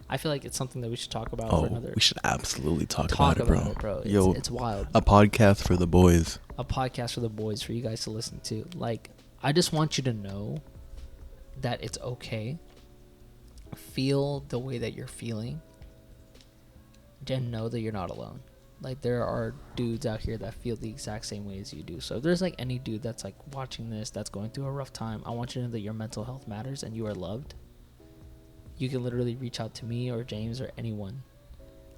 I feel like it's something that we should talk about for another. We should absolutely talk about it, bro. Yo, it's wild. A podcast for the boys. A podcast for the boys, for you guys to listen to. Like, I just want you to know that it's okay. Feel the way that you're feeling, and know that you're not alone. Like, there are dudes out here that feel the exact same way as you do. So if there's, like, any dude that's, like, watching this that's going through a rough time, I want you to know that your mental health matters and you are loved. You can literally reach out to me or James or anyone.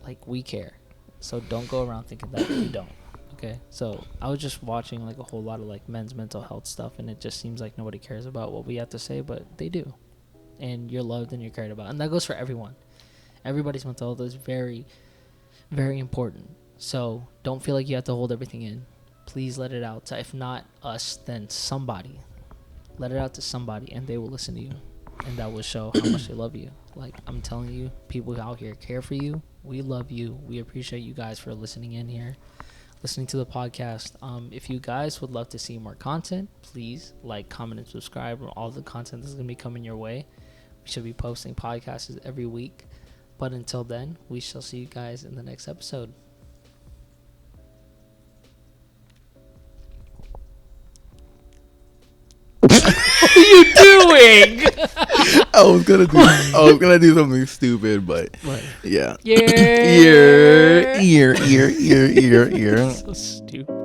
Like, we care. So don't go around thinking that we don't. Okay? So I was just watching, like, a whole lot of, like, men's mental health stuff, and it just seems like nobody cares about what we have to say, but they do. And you're loved and you're cared about. And that goes for everyone. Everybody's mental health is very, very important. So don't feel like you have to hold everything in. please let it out to, if not us, then somebody. Let it out to somebody, and they will listen to you, and that will show how much they love you. Like, I'm telling you, people out here care for you. We love you. We appreciate you guys for listening in here, listening to the podcast. If you guys would love to see more content, please like, comment, and subscribe on all the content that's going to be coming your way. We should be posting podcasts every week. But until then, we shall see you guys in the next episode. What are you doing? I was gonna do something stupid, but What? yeah. Yeah. Ear. So stupid.